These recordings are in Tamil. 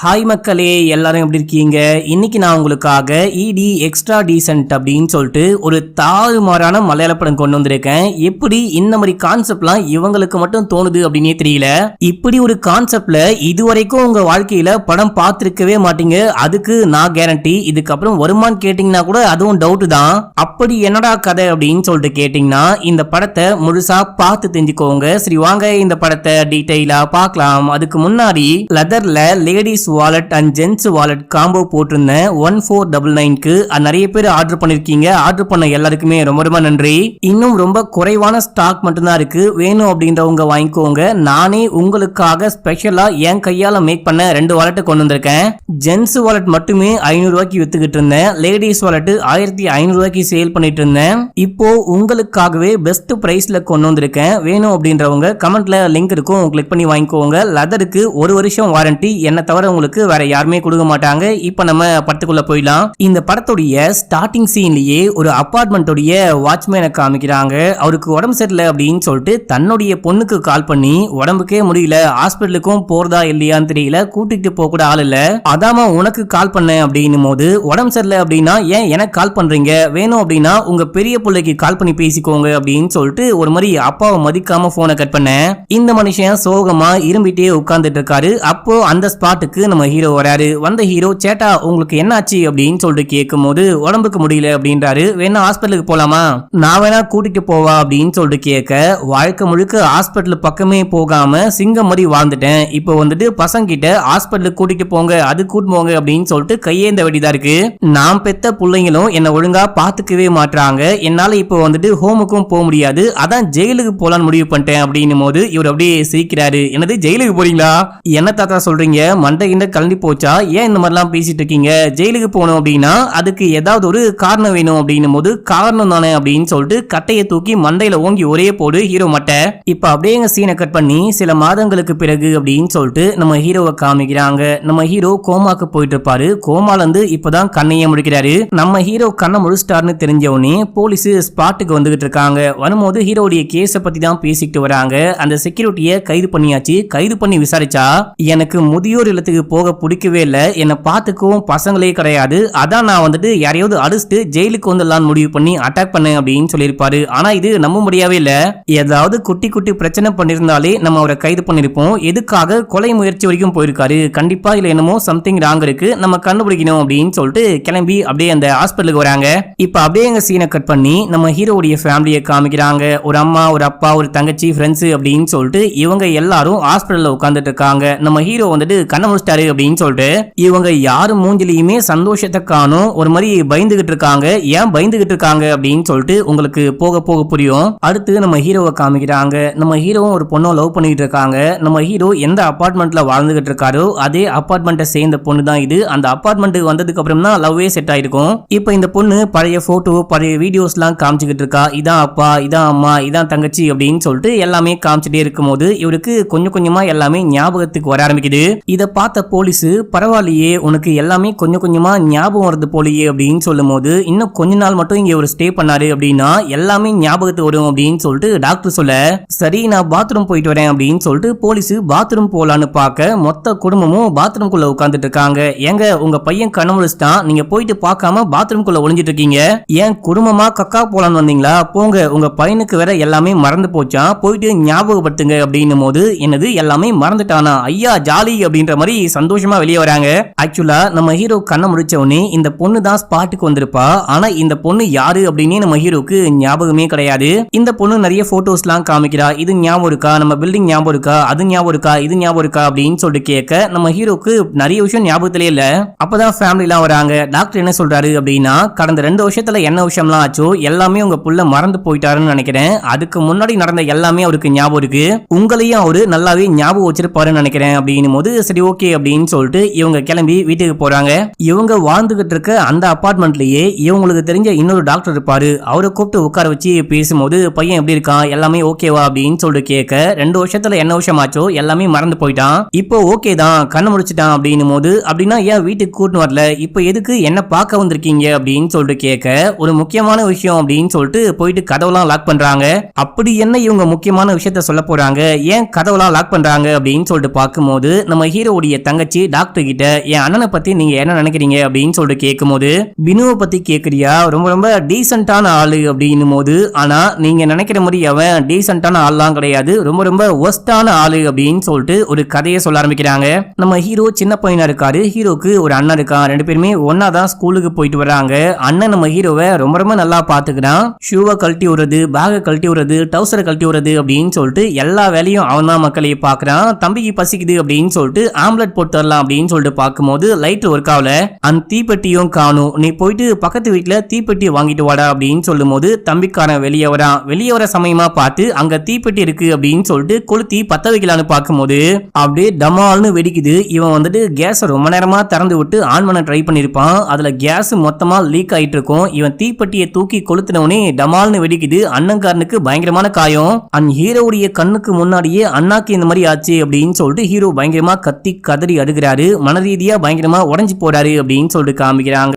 ஹாய் மக்களே, எல்லாரும் எப்படி இருக்கீங்க? இன்னைக்கு நான் உங்களுக்காக இடி எக்ஸ்ட்ரா டீசென்ட் அப்படின்னு சொல்லிட்டு ஒரு தாறுமாறான மலையாள படம் கொண்டு வந்திருக்கேன். எப்படி இந்த மாதிரி கான்செப்ட்லாம் இவங்களுக்கு மட்டும் தோணுது அப்படின்னே தெரியல. இப்படி ஒரு கான்செப்ட்ல இதுவரைக்கும் உங்க வாழ்க்கையில படம் பார்த்திருக்கவே மாட்டீங்க. அதுக்கு நான் கேரண்டி. இதுக்கப்புறம் வருமானு கேட்டீங்கன்னா கூட அதுவும் டவுட் தான். அப்படி என்னடா கதை அப்படின்னு சொல்லிட்டு கேட்டீங்கன்னா இந்த படத்தை முழுசா பார்த்து தெரிஞ்சுக்கோங்க. சரி வாங்க இந்த படத்தை டீடைலா பார்க்கலாம். அதுக்கு முன்னாடி லெதர்ல ladies wallet and gents wallet combo போட்டிருந்தேன் 1499க்கு. நிறைய பேர் ஆர்டர் பண்ணிருக்கீங்க. ஆர்டர் பண்ண எல்லாருக்குமே ரொம்ப ரொம்ப நன்றி. இன்னும் ரொம்ப குறைவான ஸ்டாக் மட்டும்தான் இருக்கு. வேணும் அப்படின்றவங்க வாங்கிக்கோங்க. நானே உங்களுக்காக ஸ்பெஷலா என் கையால மேக் பண்ண 2 வாலெட்டை கொண்டு வந்திருக்கேன். ஜென்ஸ் வாலெட் மட்டுமே 500 ரூபாய்க்கு வித்துக்கிட்டு இருந்தேன். லேடிஸ் வாலெட் 1500 ரூபாய்க்கு சேல் பண்ணிட்டு இருந்தேன். இப்போ உங்களுக்காகவே பெஸ்ட் பிரைஸ்ல கொண்டு வந்திருக்கேன். வேணும் அப்படின்றவங்க கமெண்ட்ல லிங்க் இருக்கும், கிளிக் பண்ணி வாங்கிக்கோங்க. லெதருக்கு 1 வருஷம் வாரண்டி. என்ன தவிர உங்களுக்கு வேற யாருமே கொடுக்க மாட்டாங்க. இப்ப நம்ம படத்துக்குள்ள போயிடலாம். இந்த படத்துடைய ஸ்டார்டிங் சீன்லயே ஒரு அபார்ட்மெண்டோடைய வாட்ச்மேனை காமிக்கிறாங்க. அவருக்கு உடம்பு சரியில்லை அப்படின்னு சொல்லிட்டு தன்னுடைய பொண்ணுக்கு கால் பண்ணி உடம்புக்கே முடியல, ஹாஸ்பிட்டலுக்கும் போறதா இல்லையான்னு தெரியல, கூட்டிட்டு போக கூட ஆள் இல்ல, அதாம உனக்கு கால் பண்ண அப்படின்னும் போது உடம்பு சரியில்லை அப்படின்னா ஏன் எனக்கு கால் பண்றீங்க, வேணும் அப்படின்னா உங்க பெரிய பிள்ளைக்கு கால் பண்ணி பேசிக்கோங்க அப்படின்னு சொல்லிட்டு ஒரு மாதிரி அப்பாவை மதிக்காம போனை கட் பண்ண இந்த மனுஷன் சோகமா இரும்பிட்டே உட்கார்ந்துட்டு இருக்காரு. அப்போ அந்த ஸ்பாட்டுக்கு நம்ம ஹீரோ வராரு. வந்த ஹீரோ சேட்டா உங்களுக்கு என்னாச்சு அப்படின்னு சொல்லிட்டு கேட்கும் போது உடம்புக்கு முடியல அப்படின்றாரு. வேணா ஹாஸ்பிட்டலுக்கு போலாமா, நான் வேணா கூட்டிட்டு போவா அப்படின்னு சொல்லிட்டு கேட்க, வாழ்க்கை முழுக்க ஹாஸ்பிட்டல் பக்கமே போகாம சிங்கம் மாதிரி வாழ்ந்துட்டேன். இப்போ வந்துட்டு பசங்க கிட்ட ஹாஸ்பிட்டலுக்கு கூட்டிட்டு போங்க, அது கூட்டு போங்க அப்படின்னு சொல்லிட்டு கையேந்த வேண்டியதா இருக்கு. நான் பெத்த பிள்ளைங்களும் என்ன ஒழுங்கா பாத்துக்கவே மாட்டாங்க. என்னால இப்போ வந்துட்டு ஹோமுக்கும் போக முடியாது. அதான் ஜெயிலுக்கு போலான்னு முடிவு பண்ணிட்டேன் அப்படின்னும் போது இவர் அப்படியே சிரிக்கிறாரு. என்னது ஜெயிலுக்கு போறீங்களா, என்ன தாத்தா சொல்றீங்க, மண்டை கிண்ட கலந்து போச்சா, ஏன் இந்த மாதிரிலாம் பேசிட்டு இருக்கீங்க, ஜெயிலுக்கு போகணும் அப்படின்னா அதுக்கு ஏதாவது ஒரு காரணம் வேணும் அப்படின்னும் போது காரணம் தானே அப்படின்னு சொல்லிட்டு கட்டையை தூக்கி மண்டையில ஓங்கி ஒரே போடு ஹீரோ மட்டை. இப்ப அப்படியே சீனை கட் பண்ணி சில மாதங்களுக்கு பிறகு அப்படின்னு சொல்லிட்டு நம்ம ஹீரோவை காமிக்கிறாங்க. நம்ம ஹீரோ கோமாக்கு போயிட்டு இருப்பாரு. கோமால இருந்து இப்பதான் கண்ணையே முடிக்கிறாரு. நம்ம ஹீரோ கண்ணை முழிச்சிட்டாருன்னு தெரிஞ்சவனே போலீஸ் ஸ்பாட்டுக்கு வந்துகிட்டு இருக்காங்க. வரும்போது ஹீரோடைய கேஸை பத்தி தான் பேசிக்கிட்டு வராங்க. அந்த செக்யூரிட்டியை கைது பண்ணியாச்சு. கைது பண்ணி விசாரிச்சா எனக்கு முதியோர் இல்லத்துக்கு போக பிடிக்கவே இல்ல, என்ன பாத்துக்கவும் பசங்களே கிடையாது, அதான் நான் வந்துட்டு யாரையாவது அடிச்சுட்டு ஜெயிலுக்கு வந்துடலான்னு முடிவு பண்ணி அட்டாக் பண்ணேன் அப்படின்னு சொல்லியிருப்பாரு. ஆனா இது நம்ப முடியவே இல்ல. ஏதாவது குட்டி குட்டி பிரச்சனை பண்ணிருந்தாலே நம்ம அவரை கைது பண்ணிருப்போம். எதுக்காக கொலை முயற்சி வரைக்கும் போயிருக்காரு, கண்டிப்பா இல்ல என்னமோ சம்திங் ராங் இருக்கு, நம்ம கண்டுபிடிக்கணும் அப்படின்னு சொல்லிட்டு கிளம்பி அப்படியே அந்த ஹாஸ்பிட்டலுக்கு வராங்க. இப்ப அப்படியே எங்க சீனை கட் பண்ணி நம்ம ஹீரோடைய ஃபேமிலியை காமிக்கிறாங்க. ஒரு அம்மா, ஒரு அப்பா, ஒரு தங்கச்சி, ஃப்ரெண்ட்ஸ் அப்படின்னு சொல்லிட்டு இவங்க எல்லாரும் ஹாஸ்பிட்டல்ல உட்கார்ந்துட்டு இருக்காங்க. நம்ம ஹீரோ வந்துட்டு கண்ண முடிச்சிட்டாரு அப்படின்னு சொல்லிட்டு இவங்க யாரும் மூஞ்சிலையுமே சந்தோஷத்தை காணும். ஒரு மாதிரி பயந்துகிட்டு இருக்காங்க. ஏன் பயந்துகிட்டு இருக்காங்க அப்படின்னு சொல்லிட்டு உங்களுக்கு போக போக புரியும். அடுத்து நம்ம ஹீரோவை காமிக்கிறாங்க. நம்ம ஹீரோவும் ஒரு பொண்ணை லவ் பண்ணிட்டு இருக்காங்க. நம்ம ஹீரோ எந்த அபார்ட்மெண்ட்ல வாழ்ந்துகிட்டு இருக்காரோ அதே அபார்ட்மெண்ட்டை சேர்ந்த பொண்ணு தான் இது. அந்த அபார்ட்மெண்ட்டுக்கு வந்ததுக்கு அப்புறம் தான் லவ்வே செட் ஆயிருக்கும். இப்போ இந்த பொண்ணு பழைய போட்டோ, பழைய வீடியோஸ் எல்லாம் காமிச்சுக்கிட்டு இருக்கா. இதான் அப்பா, இதான் அம்மா, இதான் தங்கச்சி அப்படின்னு சொல்லிட்டு எல்லாமே காமிச்சிட்டே இருக்கும் போது இவருக்கு கொஞ்சம் கொஞ்சமா எல்லாமே ஞாபகத்துக்கு வர ஆரம்பிக்குது. இதை பார்த்த போலீஸ் பரவாயில்லையே உனக்கு எல்லாமே கொஞ்சம் கொஞ்சமா ஞாபகம் வருது போலியே அப்படின்னு சொல்லும் போது இன்னும் கொஞ்ச நாள் மட்டும் இங்க ஒரு ஸ்டே பண்ணாரு அப்படின்னா எல்லாமே ஞாபகத்துக்கு வரும் அப்படின்னு சொல்லிட்டு டாக்டர் சொல்ல, சரி நான் பாத்ரூம் போயிட்டு வரேன் அப்படின்னு சொல்லிட்டு போலீஸ் பாத்ரூம் போலான்னு பார்க்க மொத்த குடும்பமும் பாத்ரூம்குள்ள உட்கார்ந்துட்டு இருக்காங்க. ஏங்க உங்க பையன் கண்ணு முழிச்சிட்டான், நீங்க போயிட்டு பார்க்காம பாத்ரூம்குள்ள ஒளிஞ்சிட்டு இருக்கீங்க, ஏன் குடும்பமா கக்கா போலான்னு வந்தீங்களா, போங்க உங்க பையனுக்கு வேற எல்லாமே மறந்து போச்சா, போயிட்டு ஞாபகப்படுத்துங்க அப்படின்னும் போது என்னது எல்லாமே மறந்துட்டானா, ஐயா ஜாலி அப்படின்ற மாதிரி சந்தோஷமா வெளியே வராங்க. ஆக்சுவலா நம்ம ஹீரோ கண்ண முடிச்ச உடனே இந்த பொண்ணு தான் ஸ்பாட்டுக்கு வந்திருப்பா. ஆனா இந்த பொண்ணு யாரு அப்படின்னு நம்ம ஹீரோக்கு ஞாபகமே கிடையாது. இந்த பொண்ணு நிறைய போட்டோஸ் எல்லாம் காமிக்கிறா. இது ஞாபகம் இருக்கா, நம்ம பில்டிங் ஞாபகம் இருக்கா, அது ஞாபகம் இருக்கா, இது ஞாபகம் இருக்கா அப்படின்னு சொல்லிட்டு கேட்க நம்ம ஹீரோக்கு நிறைய விஷயம் ஞாபகத்திலே இல்ல. அப்பதான் ஃபேமிலி எல்லாம் வராங்க. டாக்டர் என்ன சொல்றாரு அப்படின்னா கடந்த 2 வருஷத்துல என்ன விஷயம்லாம் ஆச்சோ எல்லாமே உங்க புள்ள மறந்து போயிட்டாருன்னு நினைக்கிறேன். அதுக்கு முன்னாடி நடந்த எல்லாமே அவருக்கு ஞாபகம் இருக்கு, உங்களையும் அவரு நல்லாவே ஞாபகம் வச்சிருப்பாருன்னு நினைக்கிறேன் அப்படின்னும் போது சரி ஓகே அப்படின்னு சொல்லிட்டு இவங்க கிளம்பி வீட்டுக்கு போறாங்க. இவங்க வாழ்ந்துகிட்டு இருக்க அந்த அபார்ட்மெண்ட்லயே இவங்களுக்கு தெரிஞ்ச இன்னொரு டாக்டர் இருப்பாரு. அவரை கூப்பிட்டு உட்கார வச்சு பேசும்போது பையன் எப்படி இருக்கான், எல்லாமே ஓகேவா அப்படின்னு சொல்லிட்டு கேட்க 2 வருஷத்துல என்ன விஷயம் ஆச்சோ எல்லாமே மறந்து போயிட்டான், இப்போ ஓகே தான், கண்ணு முடிச்சிட்டான் அப்படின்னும் போது அப்படின்னா ஏன் வீட்டுக்கு கூட்டு வரல, இப்போ எதுக்கு என்ன பார்க்க வந்திருக்கீங்க அப்படின்னு சொல்லிட்டு கேட்க ஒரு முக்கியமான விஷயம் அப்படின்னு சொல்லிட்டு போயிட்டு கதவுலாம் லாக் பண்றாங்க. அப்படி என்ன இவங்க முக்கியமான விஷயத்த சொல்ல போறாங்க, ஏன் கதவுலாம் லாக் பண்றாங்க அப்படின்னு சொல்லிட்டு பார்க்கும்போது நம்ம ஹீரோடைய தங்கச்சி டாக்டர் கிட்ட என் அண்ணனை பத்தி நீங்க என்ன நினைக்கிறீங்க அப்படின்னு சொல்லிட்டு கேட்கும்போது, பினுவை பத்தி கேக்குறியா, ரொம்ப ரொம்ப டீசென்டான ஆளு அப்படின்னும் போது, ஆனா நீங்க நினைக்கிற மாதிரி அவன் டீசென்டான ஆள்லாம் கிடையாது, ரொம்ப ரொம்ப ஒஸ்டான ஆளு அப்படின்னு சொல்லிட்டு ஒரு கதையை சொல்ல ஆரம்பிக்கிறாங்க. நம்ம ஹீரோ சின்ன பையனா இருக்காரு, ஹீரோக்கு ஒரு அண்ணன் இருக்கான், ரெண்டு பேருமே ஒன்னாதான் ஸ்கூலுக்கு போயிட்டு வர்றாங்க. அண்ணன் நம்ம ஹீரோவை ரொம்ப ரொம்ப நல்லா பாத்துக்கிறான். ஷூவை கழட்டி விடுறது, பேகை கழட்டி விடுறது, டவுசரை கழட்டி விடுறது அப்படின்னு சொல்லிட்டு எல்லா வேலையும் அவன் தான் மக்களையே பாக்குறான். தம்பிக்கு பசிக்குது அப்படின்னு சொல்லிட்டு ஆம்லெட் போட்டு வரலாம் அப்படின்னு சொல்லிட்டு பார்க்கும்போது லைட் ஒர்க் ஆகல, அந்த தீப்பெட்டியும் காணும், நீ போயிட்டு பக்கத்து வீட்டுல தீப்பெட்டி வாங்கிட்டு வாடா அப்படின்னு சொல்லும் போது தம்பிக்காரன் வெளியே வரான். வெளியே வர சமயமா பார்த்து அங்க தீப்பெட்டி இருக்கு அப்படின்னு சொல்லிட்டு கொளுத்தி பத்த வைக்கலான்னு பார்க்கும்போது அப்படியே டமால்னு வெடிக்குது. இவன் வந்துட்டு கேஸை ரொம்ப நேரமா திறந்து விட்டு ஆன் பண்ண ட்ரை பண்ணிருப்பான். அதுல கேஸ் மொத்தமா லீக் ஆயிட்டு இருக்கும். இவன் தீப்பெட்டியை தூக்கி கொளுத்தினவனே டமால்னு வெடிக்குது. அண்ணன்காரனுக்கு பயங்கரமான காயம். அந்த ஹீரோவுடைய கண்ணுக்கு முன்னாடியே அண்ணாக்கு இந்த மாதிரி ஆச்சு அப்படின்னு சொல்லிட்டு ஹீரோ பயங்கரமா கத்தி கதறி அடுகிறாரு. மனரீதியா பயங்கரமா உடைஞ்சு போறாரு அப்படின்னு சொல்லிட்டு காமிக்கிறாங்க.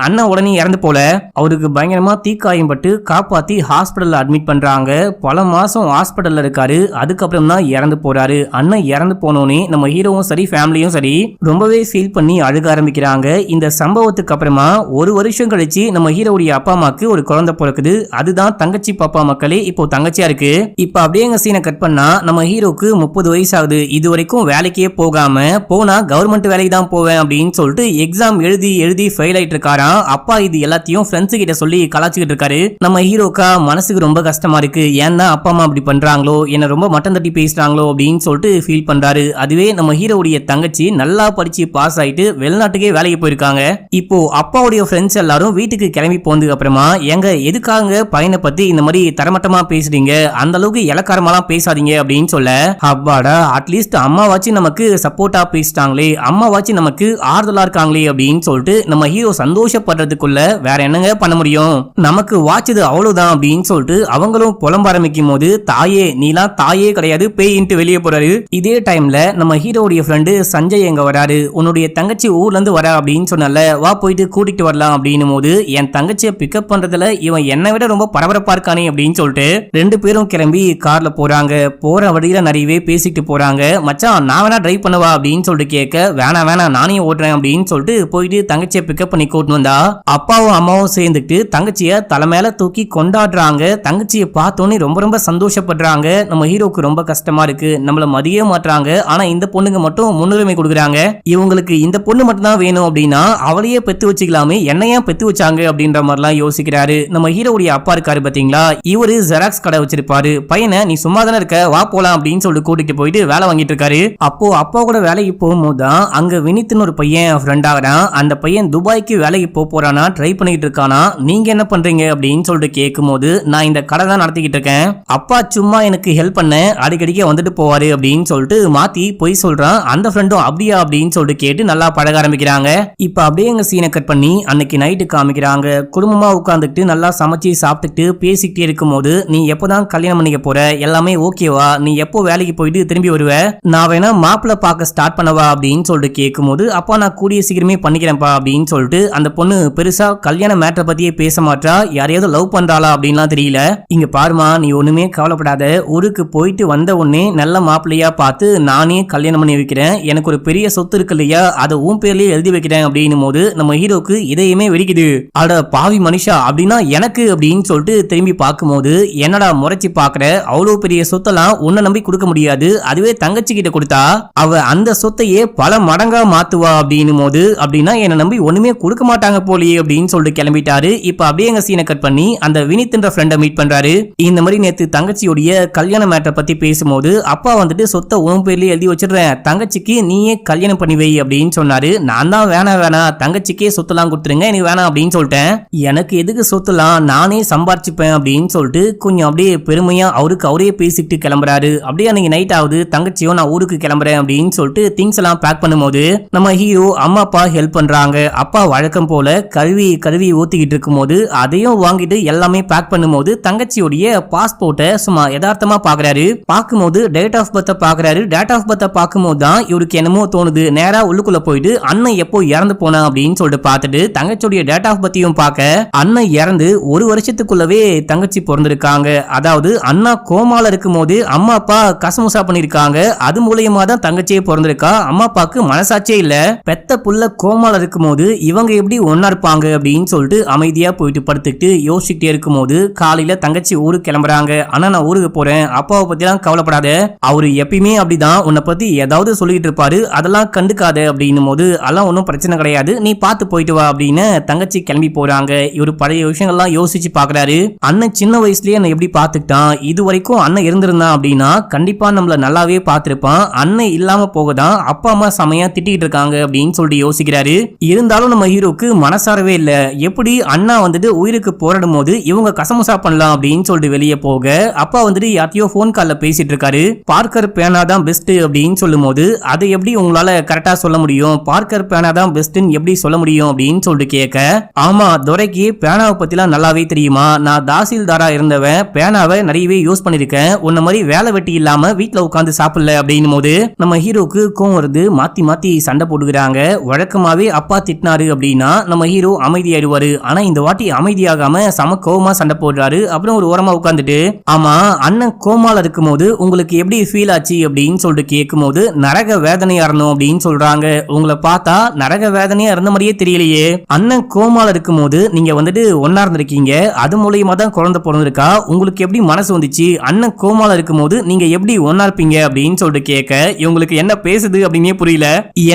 அண்ணன் உடனே இறந்து போல, அவருக்கு பயங்கரமா தீக்காயம் பட்டு காப்பாத்தி ஹாஸ்பிட்டல்ல அட்மிட் பண்றாங்க. பல மாசம் ஹாஸ்பிட்டல்ல இருக்காரு. அதுக்கப்புறம் தான் இறந்து போறாரு. அண்ணன் இறந்து போனோனே நம்ம ஹீரோவும் சரி ஃபேமிலியும் சரி ரொம்பவே ஃபீல் பண்ணி அழுக ஆரம்பிக்கிறாங்க. இந்த சம்பவத்துக்கு அப்புறமா ஒரு வருஷம் கழிச்சு நம்ம ஹீரோவுடைய அப்பா அம்மாக்கு ஒரு குழந்தை பிறக்குது. அதுதான் தங்கச்சி பாப்பா மக்களே இப்போ தங்கச்சியா இருக்கு. இப்ப அப்படியே எங்க சீனை கட் பண்ணா நம்ம ஹீரோக்கு 30 வயசு ஆகுது. இது வரைக்கும் வேலைக்கே போகாம போனா கவர்மெண்ட் வேலைக்கு தான் போவேன் அப்படின்னு சொல்லிட்டு எக்ஸாம் எழுதி எழுதி ஃபெயில் ஆயிட்டு அப்பா இது எல்லாத்தையும் ஃப்ரெண்ட்ஸ் கிட்ட சொல்லி கலாச்சிக்கிட்டு இருக்காரு. நம்ம ஹீரோக்கா மனசுக்கு ரொம்ப கஷ்டமா இருக்கு. ஏன்னா அப்பா அம்மா அப்படி பண்றாங்களோ, என்ன ரொம்ப மட்டம் தட்டி பேசுறாங்களோ அப்படின்னு சொல்லிட்டு ஃபீல் பண்றாரு. அதுவே நம்ம ஹீரோவுடைய தங்கச்சி நல்லா படிச்சு பாஸ் ஆயிட்டு வெளிநாட்டுக்கே வேலைக்கு போயிருக்காங்க. இப்போ அப்பாவுடைய ஃப்ரெண்ட்ஸ் எல்லாரும் வீட்டுக்கு கிளம்பி போனதுக்கு அப்புறமா எங்க எதுக்காக பையனை பத்தி இந்த மாதிரி தரமட்டமா பேசுறீங்க, அந்த அளவுக்கு இலக்காரமாலாம் பேசாதீங்க அப்படின்னு சொல்ல, அப்பாடா அட்லீஸ்ட் அம்மாவாச்சு நமக்கு சப்போர்ட்டா பேசிட்டாங்களே, அம்மாவாச்சு நமக்கு ஆறுதலா இருக்காங்களே அப்படின்னு சொல்லிட்டு நம்ம ஹீரோ சந்தோஷப்படுறதுக்குள்ள வேற என்னங்க பண்ண முடியும், நமக்கு வாச்சது அவ்வளவுதான் அப்படின்னு சொல்லிட்டு அவங்களும் புலம்ப ஆரம்பிக்கும் போது, தாயே நீலாம் தாயே கிடையாது பேயின்ட்டு வெளியே போறாரு. இதே டைம்ல நம்ம ஹீரோடைய ஃப்ரெண்டு சஞ்சய் எங்க வராரு. உன்னுடைய தங்கச்சி ஊர்ல இருந்து வர அப்படின்னு சொன்னல, வா போயிட்டு கூட்டிட்டு வரலாம் அப்படின்னும் போது, என் தங்கச்சியை பிக்கப் பண்றதுல இவன் என்னை விட ரொம்ப பரபரப்பா இருக்கானே அப்படின்னு சொல்லிட்டு ரெண்டு பேரும் கிளம்பி கார்ல போறாங்க. போற வழியில நிறையவே பேசிட்டு போறாங்க. மச்சான் நான் வேணா டிரைவ் பண்ணவா அப்படின்னு சொல்லிட்டு கேட்க, வேணாம் வேணாம் நானே ஓட்டுறேன் அப்படின்னு சொல்லிட்டு போயிட்டு தங்கச்சியை பிக்கப் பண்ணி கூட்டு வந்தா அப்பாவும் அம்மாவும் சேர்ந்துட்டு தங்கச்சிய தலை மேல தூக்கி கொண்டாடுறாங்க. தங்கச்சியை பார்த்தோன்னே ரொம்ப ரொம்ப சந்தோஷப்படுறாங்க. நம்ம ஹீரோக்கு ரொம்ப கஷ்டமா இருக்கு, நம்மள மதிய மாட்டாங்க, ஆனா இந்த பொண்ணுங்க மட்டும் முன்னுரிமை கொடுக்குறாங்க. இவங்களுக்கு இந்த பொண்ணு மட்டும் தான் வேணும் அப்படின்னா அவளையே பெத்து வச்சுக்கலாமே, என்னையா பெத்து வச்சாங்க அப்படின்ற மாதிரிலாம் யோசிக்கிறாரு. நம்ம ஹீரோவுடைய அப்பா இருக்காரு பாத்தீங்களா, இவரு ஜெராக்ஸ் கடை வச்சிருப்பாரு. பையனை நீ சும்மா தானே இருக்க, வா போலாம் அப்படின்னு சொல்லிட்டு கூட்டிட்டு போயிட்டு வேலை வாங்கிட்டு இருக்காரு. அப்போ அப்பா கூட வேலைக்கு போகும்போது தான் அங்க வினித்னு ஒரு பையன் ஃப்ரெண்ட் ஆகிறான். அந்த பையன் துபாய்க்கு வேலைக்கு போறானா, ட்ரை பண்ணிட்டு இருக்கானா, நீங்க என்ன பண்றீங்க அப்படின்னு சொல்லிட்டு கேட்கும்போது, நான் இந்த கடை தான் நடத்திக்கிட்டு இருக்கேன், அப்பா சும்மா எனக்கு ஹெல்ப் பண்ண அடிக்கடிக்க வந்துட்டு போவாரு அப்படின்னு சொல்லிட்டு மாத்தி போய் சொல்றான். அந்த ஃப்ரெண்டும் அப்படியா அப்படின்னு சொல்லிட்டு கேட்டு நல்லா பழக ஆரம்பிக்கிறாங்க. இப்ப அப்படியே எங்க சீனை கட் பண்ணி அன்னைக்கு நைட்டு காமிக்கிறாங்க. குடும்பமா உட்காந்துட்டு நல்லா சமைச்சு சாப்பிட்டுட்டு பேசிக்கிட்டே இருக்கும்போது, நீ எப்போதான் கல்யாணம் பண்ணிக்க போற, எல்லாமே ஓகேவா, நீ எப்போ வேலைக்கு போயிட்டு திரும்பி வருவ, நான் வேணா மாப்பிள்ள பார்க்க ஸ்டார்ட் பண்ணவா அப்படின்னு சொல்லிட்டு கேட்கும்போது, அப்பா நான் கூடிய சீக்கிரமே பண்ணிக்கிறேன்ப்பா அப்படின்னு சொல்லிட்டு அந்த பொண்ணு பெருசா கல்யாண மேட்டரை பத்தியே பேச மாட்டா. யாரையாவது லவ் பண்றாளா அப்படின்லாம் தெரியல. இங்க பாருமா, நீ ஒண்ணுமே கவலைப்படாத, ஊருக்கு போயிட்டு வந்த உடனே நல்ல மாப்பிள்ளையா பார்த்து நானே கல்யாணம் பண்ணி வைக்கிறேன், எனக்கு ஒரு பெரிய சொத்து இருக்கு இல்லையா, அதை உன் பேர்லயே எழுதி வைக்கிறேன் அப்படின்னும் போது நம்ம ஹீரோக்கு இதயமே வெடிக்குது. அட பாவி மனுஷா, அப்படின்னா எனக்கு அப்படின்னு சொல்லிட்டு திரும்பி பார்க்கும்போது, என்னடா முறைச்சி பாக்குற, அவ்வளவு பெரிய சொத்தெல்லாம் உன்னை நம்பி கொடுக்க முடியாது, அதுவே தங்கச்சி கிட்ட கொடுத்தா அவ அந்த சொத்தையே பல மடங்கா மாத்துவா அப்படின்னும் போது, அப்படின்னா என்னை நம்பி ஒண்ணுமே கொடுக்க மாட்டாங்க போலியே அப்படின்னு சொல்லிட்டு கிளம்பிட்டாரு. இப்ப அப்படியே எங்க சீனை கட் பண்ணி அந்த வினித்ன்ற ஃப்ரெண்டை மீட் பண்றாரு. இந்த மாதிரி நேத்து தங்கச்சியோடைய கல்யாண மேட்டரை பத்தி பேசும்போது, அப்பா வந்துட்டு சொத்தை உன் பேர்லயே எழுதி வச்சிடுறேன், தங்கச்சிக்கு நீயே கல்யாணம் பண்ணி வை அப்படின்னு சொன்னாரு. நான் தான் வேணாம் தங்கச்சிக்கே சொத்தெல்லாம் கொடுத்துருங்க, நீ வேணாம் அப்படின்னு சொல்லிட்டேன், எனக்கு எதுக்கு சொத்துலாம், நானே சம்பாரிச்சுப்பேன் அப்படின்னு சொல்லிட்டு கொஞ்சம் அப்படியே பெருமையா அவருக்கு அவரே பேசிட்டு கிளம்புறாரு. அப்படியே அன்னைக்கு நைட் ஆகுது. தங்கச்சியோ நான் ஊருக்கு கிளம்புறேன் அப்படின்னு சொல்லிட்டு திங்ஸ் எல்லாம் பேக் பண்ணும்போது நம்ம ஹீரோ அம்மா அப்பா ஹெல்ப் பண்றாங்க. அப்பா வழக்க வழக்கம் போல கழுவி கழுவி ஊத்திக்கிட்டு இருக்கும்போது அதையும் வாங்கிட்டு எல்லாமே பேக் பண்ணும்போது தங்கச்சியோடைய பாஸ்போர்ட்டை சும்மா யதார்த்தமா பாக்குறாரு. பார்க்கும்போது டேட் ஆஃப் பர்த் பாக்குறாரு. டேட் ஆஃப் பர்த் பார்க்கும்போது தான் இவருக்கு என்னமோ தோணுது. நேரா உள்ளுக்குள்ள போயிட்டு அண்ணன் எப்போ இறந்து போனா அப்படின்னு சொல்லிட்டு பார்த்துட்டு தங்கச்சியோடைய டேட் ஆஃப் பர்த்தையும் பார்க்க அண்ணன் இறந்து ஒரு வருஷத்துக்குள்ளவே தங்கச்சி பிறந்திருக்காங்க. அதாவது அண்ணா கோமால இருக்கும் போது அம்மா அப்பா கசமுசா பண்ணிருக்காங்க. அது மூலியமா தான் தங்கச்சியே பிறந்திருக்கா. அம்மா அப்பாக்கு மனசாட்சியே இல்ல. பெத்த புள்ள கோமால இருக்கும் போது இவங்க எப்படி ஒன்னா இருப்பாங்க அப்படின்னு சொல்லிட்டு அமைதியா போயிட்டு படுத்துக்கிட்டு யோசிச்சுட்டே இருக்கும் போது காலையில தங்கச்சி ஊருக்கு கிளம்புறாங்க. ஆனா நான் ஊருக்கு போறேன், அப்பாவை பத்தி எல்லாம் கவலைப்படாத, அவரு எப்பயுமே அப்படிதான் உன்னை பத்தி ஏதாவது சொல்லிட்டு இருப்பாரு, அதெல்லாம் கண்டுக்காத அப்படின்னும் போது அதெல்லாம் ஒன்னும் பிரச்சனை கிடையாது, நீ பார்த்து போயிட்டு வா அப்படின்னு தங்கச்சி கிளம்பி போறாங்க. இவரு பழைய விஷயங்கள்லாம் யோசிச்சு பாக்குறாரு. அண்ணன் சின்ன வயசுலயே என்ன எப்படி பாத்துக்கிட்டான், இது வரைக்கும் அண்ணன் இருந்திருந்தான் அப்படின்னா கண்டிப்பா நம்மள நல்லாவே பார்த்திருப்பான். அண்ணன் இல்லாம போகதான் அப்பா அம்மா செமையா திட்டிட்டு இருக்காங்க அப்படின்னு சொல்லிட்டு யோசிக்கிறாரு. இருந்தாலும் நம்ம ஹீரோக்கு மனசாரவே இல்ல. எப்படி அண்ணா வந்துட்டு உயிருக்கு போராடும் போது இவங்க கசமுசா பண்ணலாம் அப்படின்னு சொல்லிட்டு வெளியே போக அப்பா வந்துட்டு யாத்தையோ போன் கால்ல பேசிட்டு இருக்காரு. பார்க்கர் பேனா தான் பெஸ்ட் அப்படின்னு சொல்லும் போது அதை எப்படி உங்களால கரெக்டா சொல்ல முடியும், பார்க்கர் பேனா தான் பெஸ்ட்னு எப்படி சொல்ல முடியும் அப்படின்னு சொல்லிட்டு கேட்க, ஆமா துரைக்கு பேனாவை பத்திலாம் நல்லாவே தெரியுமா, நான் தாசில்தாரா இருந்தவன், பேனாவை நிறையவே யூஸ் பண்ணிருக்கேன், உன்ன மாதிரி வேலை வெட்டி இல்லாம வீட்டுல உட்காந்து சாப்பிடல அப்படின்னும் போது நம்ம ஹீரோக்கு கோவம் வருது. மாத்தி மாத்தி சண்டை போட்டுக்கிறாங்க. வழக்கமாவே அப்பா திட்டினாரு அப்படின்னா நம்ம ஹீரோ அமைதியாயிடுவாரு. ஆனா இந்த வாட்டி அமைதியாகாம சம கோவமா சண்டை போடுறாரு. அப்புறம் ஒரு ஓரமா உட்காந்துட்டு, ஆமா அண்ணன் கோமால இருக்கும் போது உங்களுக்கு எப்படி ஃபீல் ஆச்சு அப்படின்னு சொல்லிட்டு கேட்கும் போது நரக வேதனையா இருந்தோம் அப்படின்னு சொல்றாங்க. உங்களை பார்த்தா நரக வேதனையா இருந்த மாதிரியே தெரியலையே, அண்ணன் கோமால இருக்கும் போது நீங்க வந்துட்டு ஒன்னா இருந்திருக்கீங்க, அது மூலியமா தான் குழந்தை பிறந்திருக்கா, உங்களுக்கு எப்படி மனசு வந்துச்சு, அண்ணன் கோமால இருக்கும் போது நீங்க எப்படி ஒன்னா இருப்பீங்க அப்படின்னு சொல்லிட்டு கேட்க இவங்களுக்கு என்ன பேசுது அப்படின்னே புரியல.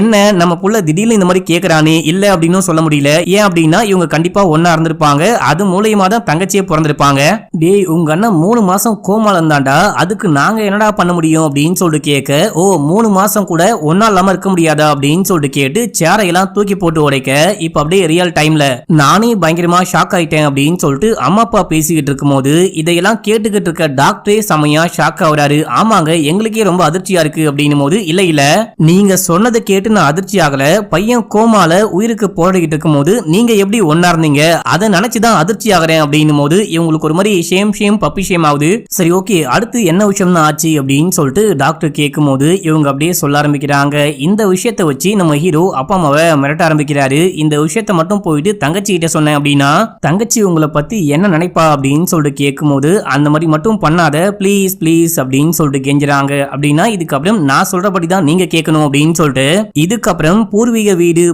என்ன நம்ம புள்ள திடீர்னு இந்த மாதிரி கேக்குறானே, இல்ல அப்படின்னு சொல்ல முடியல. ஏன் அப்படின்னா இவங்க கண்டிப்பா ஒன்னா இருந்திருப்பாங்க, அது மூலியமா தான் தங்கச்சியே பிறந்திருப்பாங்க. டேய் உங்க அண்ணன் 3 மாசம் கோமால இருந்தாண்டா, அதுக்கு நாங்க என்னடா பண்ண முடியும் அப்படின்னு சொல்லிட்டு கேட்க, ஓ 3 மாசம் கூட ஒன்னா இல்லாம இருக்க முடியாதா அப்படின்னு சொல்லிட்டு கேட்டு சேரையெல்லாம் தூக்கி போட்டு உடைக்க இப்ப அப்படியே ரியல் டைம்ல நானே பயங்கரமா ஷாக் ஆயிட்டேன் அப்படின்னு சொல்லிட்டு அம்மா அப்பா பேசிக்கிட்டு இருக்கும் போது இதையெல்லாம் கேட்டுக்கிட்டு இருக்க டாக்டரே செமையா ஷாக் ஆகுறாரு. ஆமாங்க எங்களுக்கே ரொம்ப அதிர்ச்சியா இருக்கு அப்படின்னும் போது, இல்ல இல்ல நீங்க சொன்னதை கேட்டு நான் அதிர்ச்சி ஆகல, பையன் கோமால உயிருக்கு போராடிக்கிட்டு இருக்கும் போது நீங்க எப்படி ஒன்னா இருந்தீங்க அதை நினைச்சுதான் அதிர்ச்சி ஆகிறேன் அப்படின்னும் போது இவங்களுக்கு ஒரு மாதிரி ஷேம் பப்பி ஷேம் ஆகுது. சரி ஓகே அடுத்து என்ன விஷயம் தான் ஆச்சு அப்படின்னு சொல்லிட்டு டாக்டர் கேட்கும் போது இவங்க அப்படியே சொல்ல ஆரம்பிக்கிறாங்க. இந்த விஷயத்தை வச்சு நம்ம ஹீரோ அப்பா அம்மாவை மிரட்ட ஆரம்பிக்கிறாரு. இந்த விஷயத்தை மட்டும் போயிட்டு தங்கச்சி கிட்ட சொன்னேன் அப்படின்னா தங்கச்சி உங்களை பத்தி என்ன நினைப்பா அப்படின்னு சொல்லிட்டு கேட்கும் போது, அந்த மாதிரி மட்டும் பண்ணாத ப்ளீஸ் ப்ளீஸ் அப்படின்னு சொல்லிட்டு கெஞ்சுறாங்க. அப்படின்னா இதுக்கப்புறம் நான் சொல்றபடி தான் நீங்க கேட்கணும் அப்படின்னு சொல்லிட்டு, இதுக்கப்புறம் பூர்வீக வீடு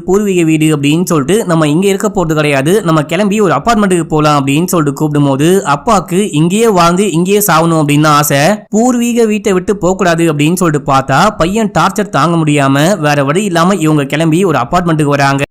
அப்படின்னு சொல்லிட்டு நம்ம இங்க இருக்க போறது கிடையாது, நம்ம கிளம்பி ஒரு அபார்ட்மெண்ட்டுக்கு போலாம் அப்படின்னு சொல்லிட்டு கூப்பிடும் போது அப்பாக்கு இங்கேயே வாழ்ந்து இங்கேயே சாவணும் அப்படின்னு ஆசை. பூர்வீக வீட்டை விட்டு போக கூடாது அப்படின்னு சொல்லிட்டு பார்த்தா பையன் டார்ச்சர் தாங்க முடியாம வேற வழி இல்லாம இவங்க கிளம்பி ஒரு அபார்ட்மெண்ட்டுக்கு வராங்க.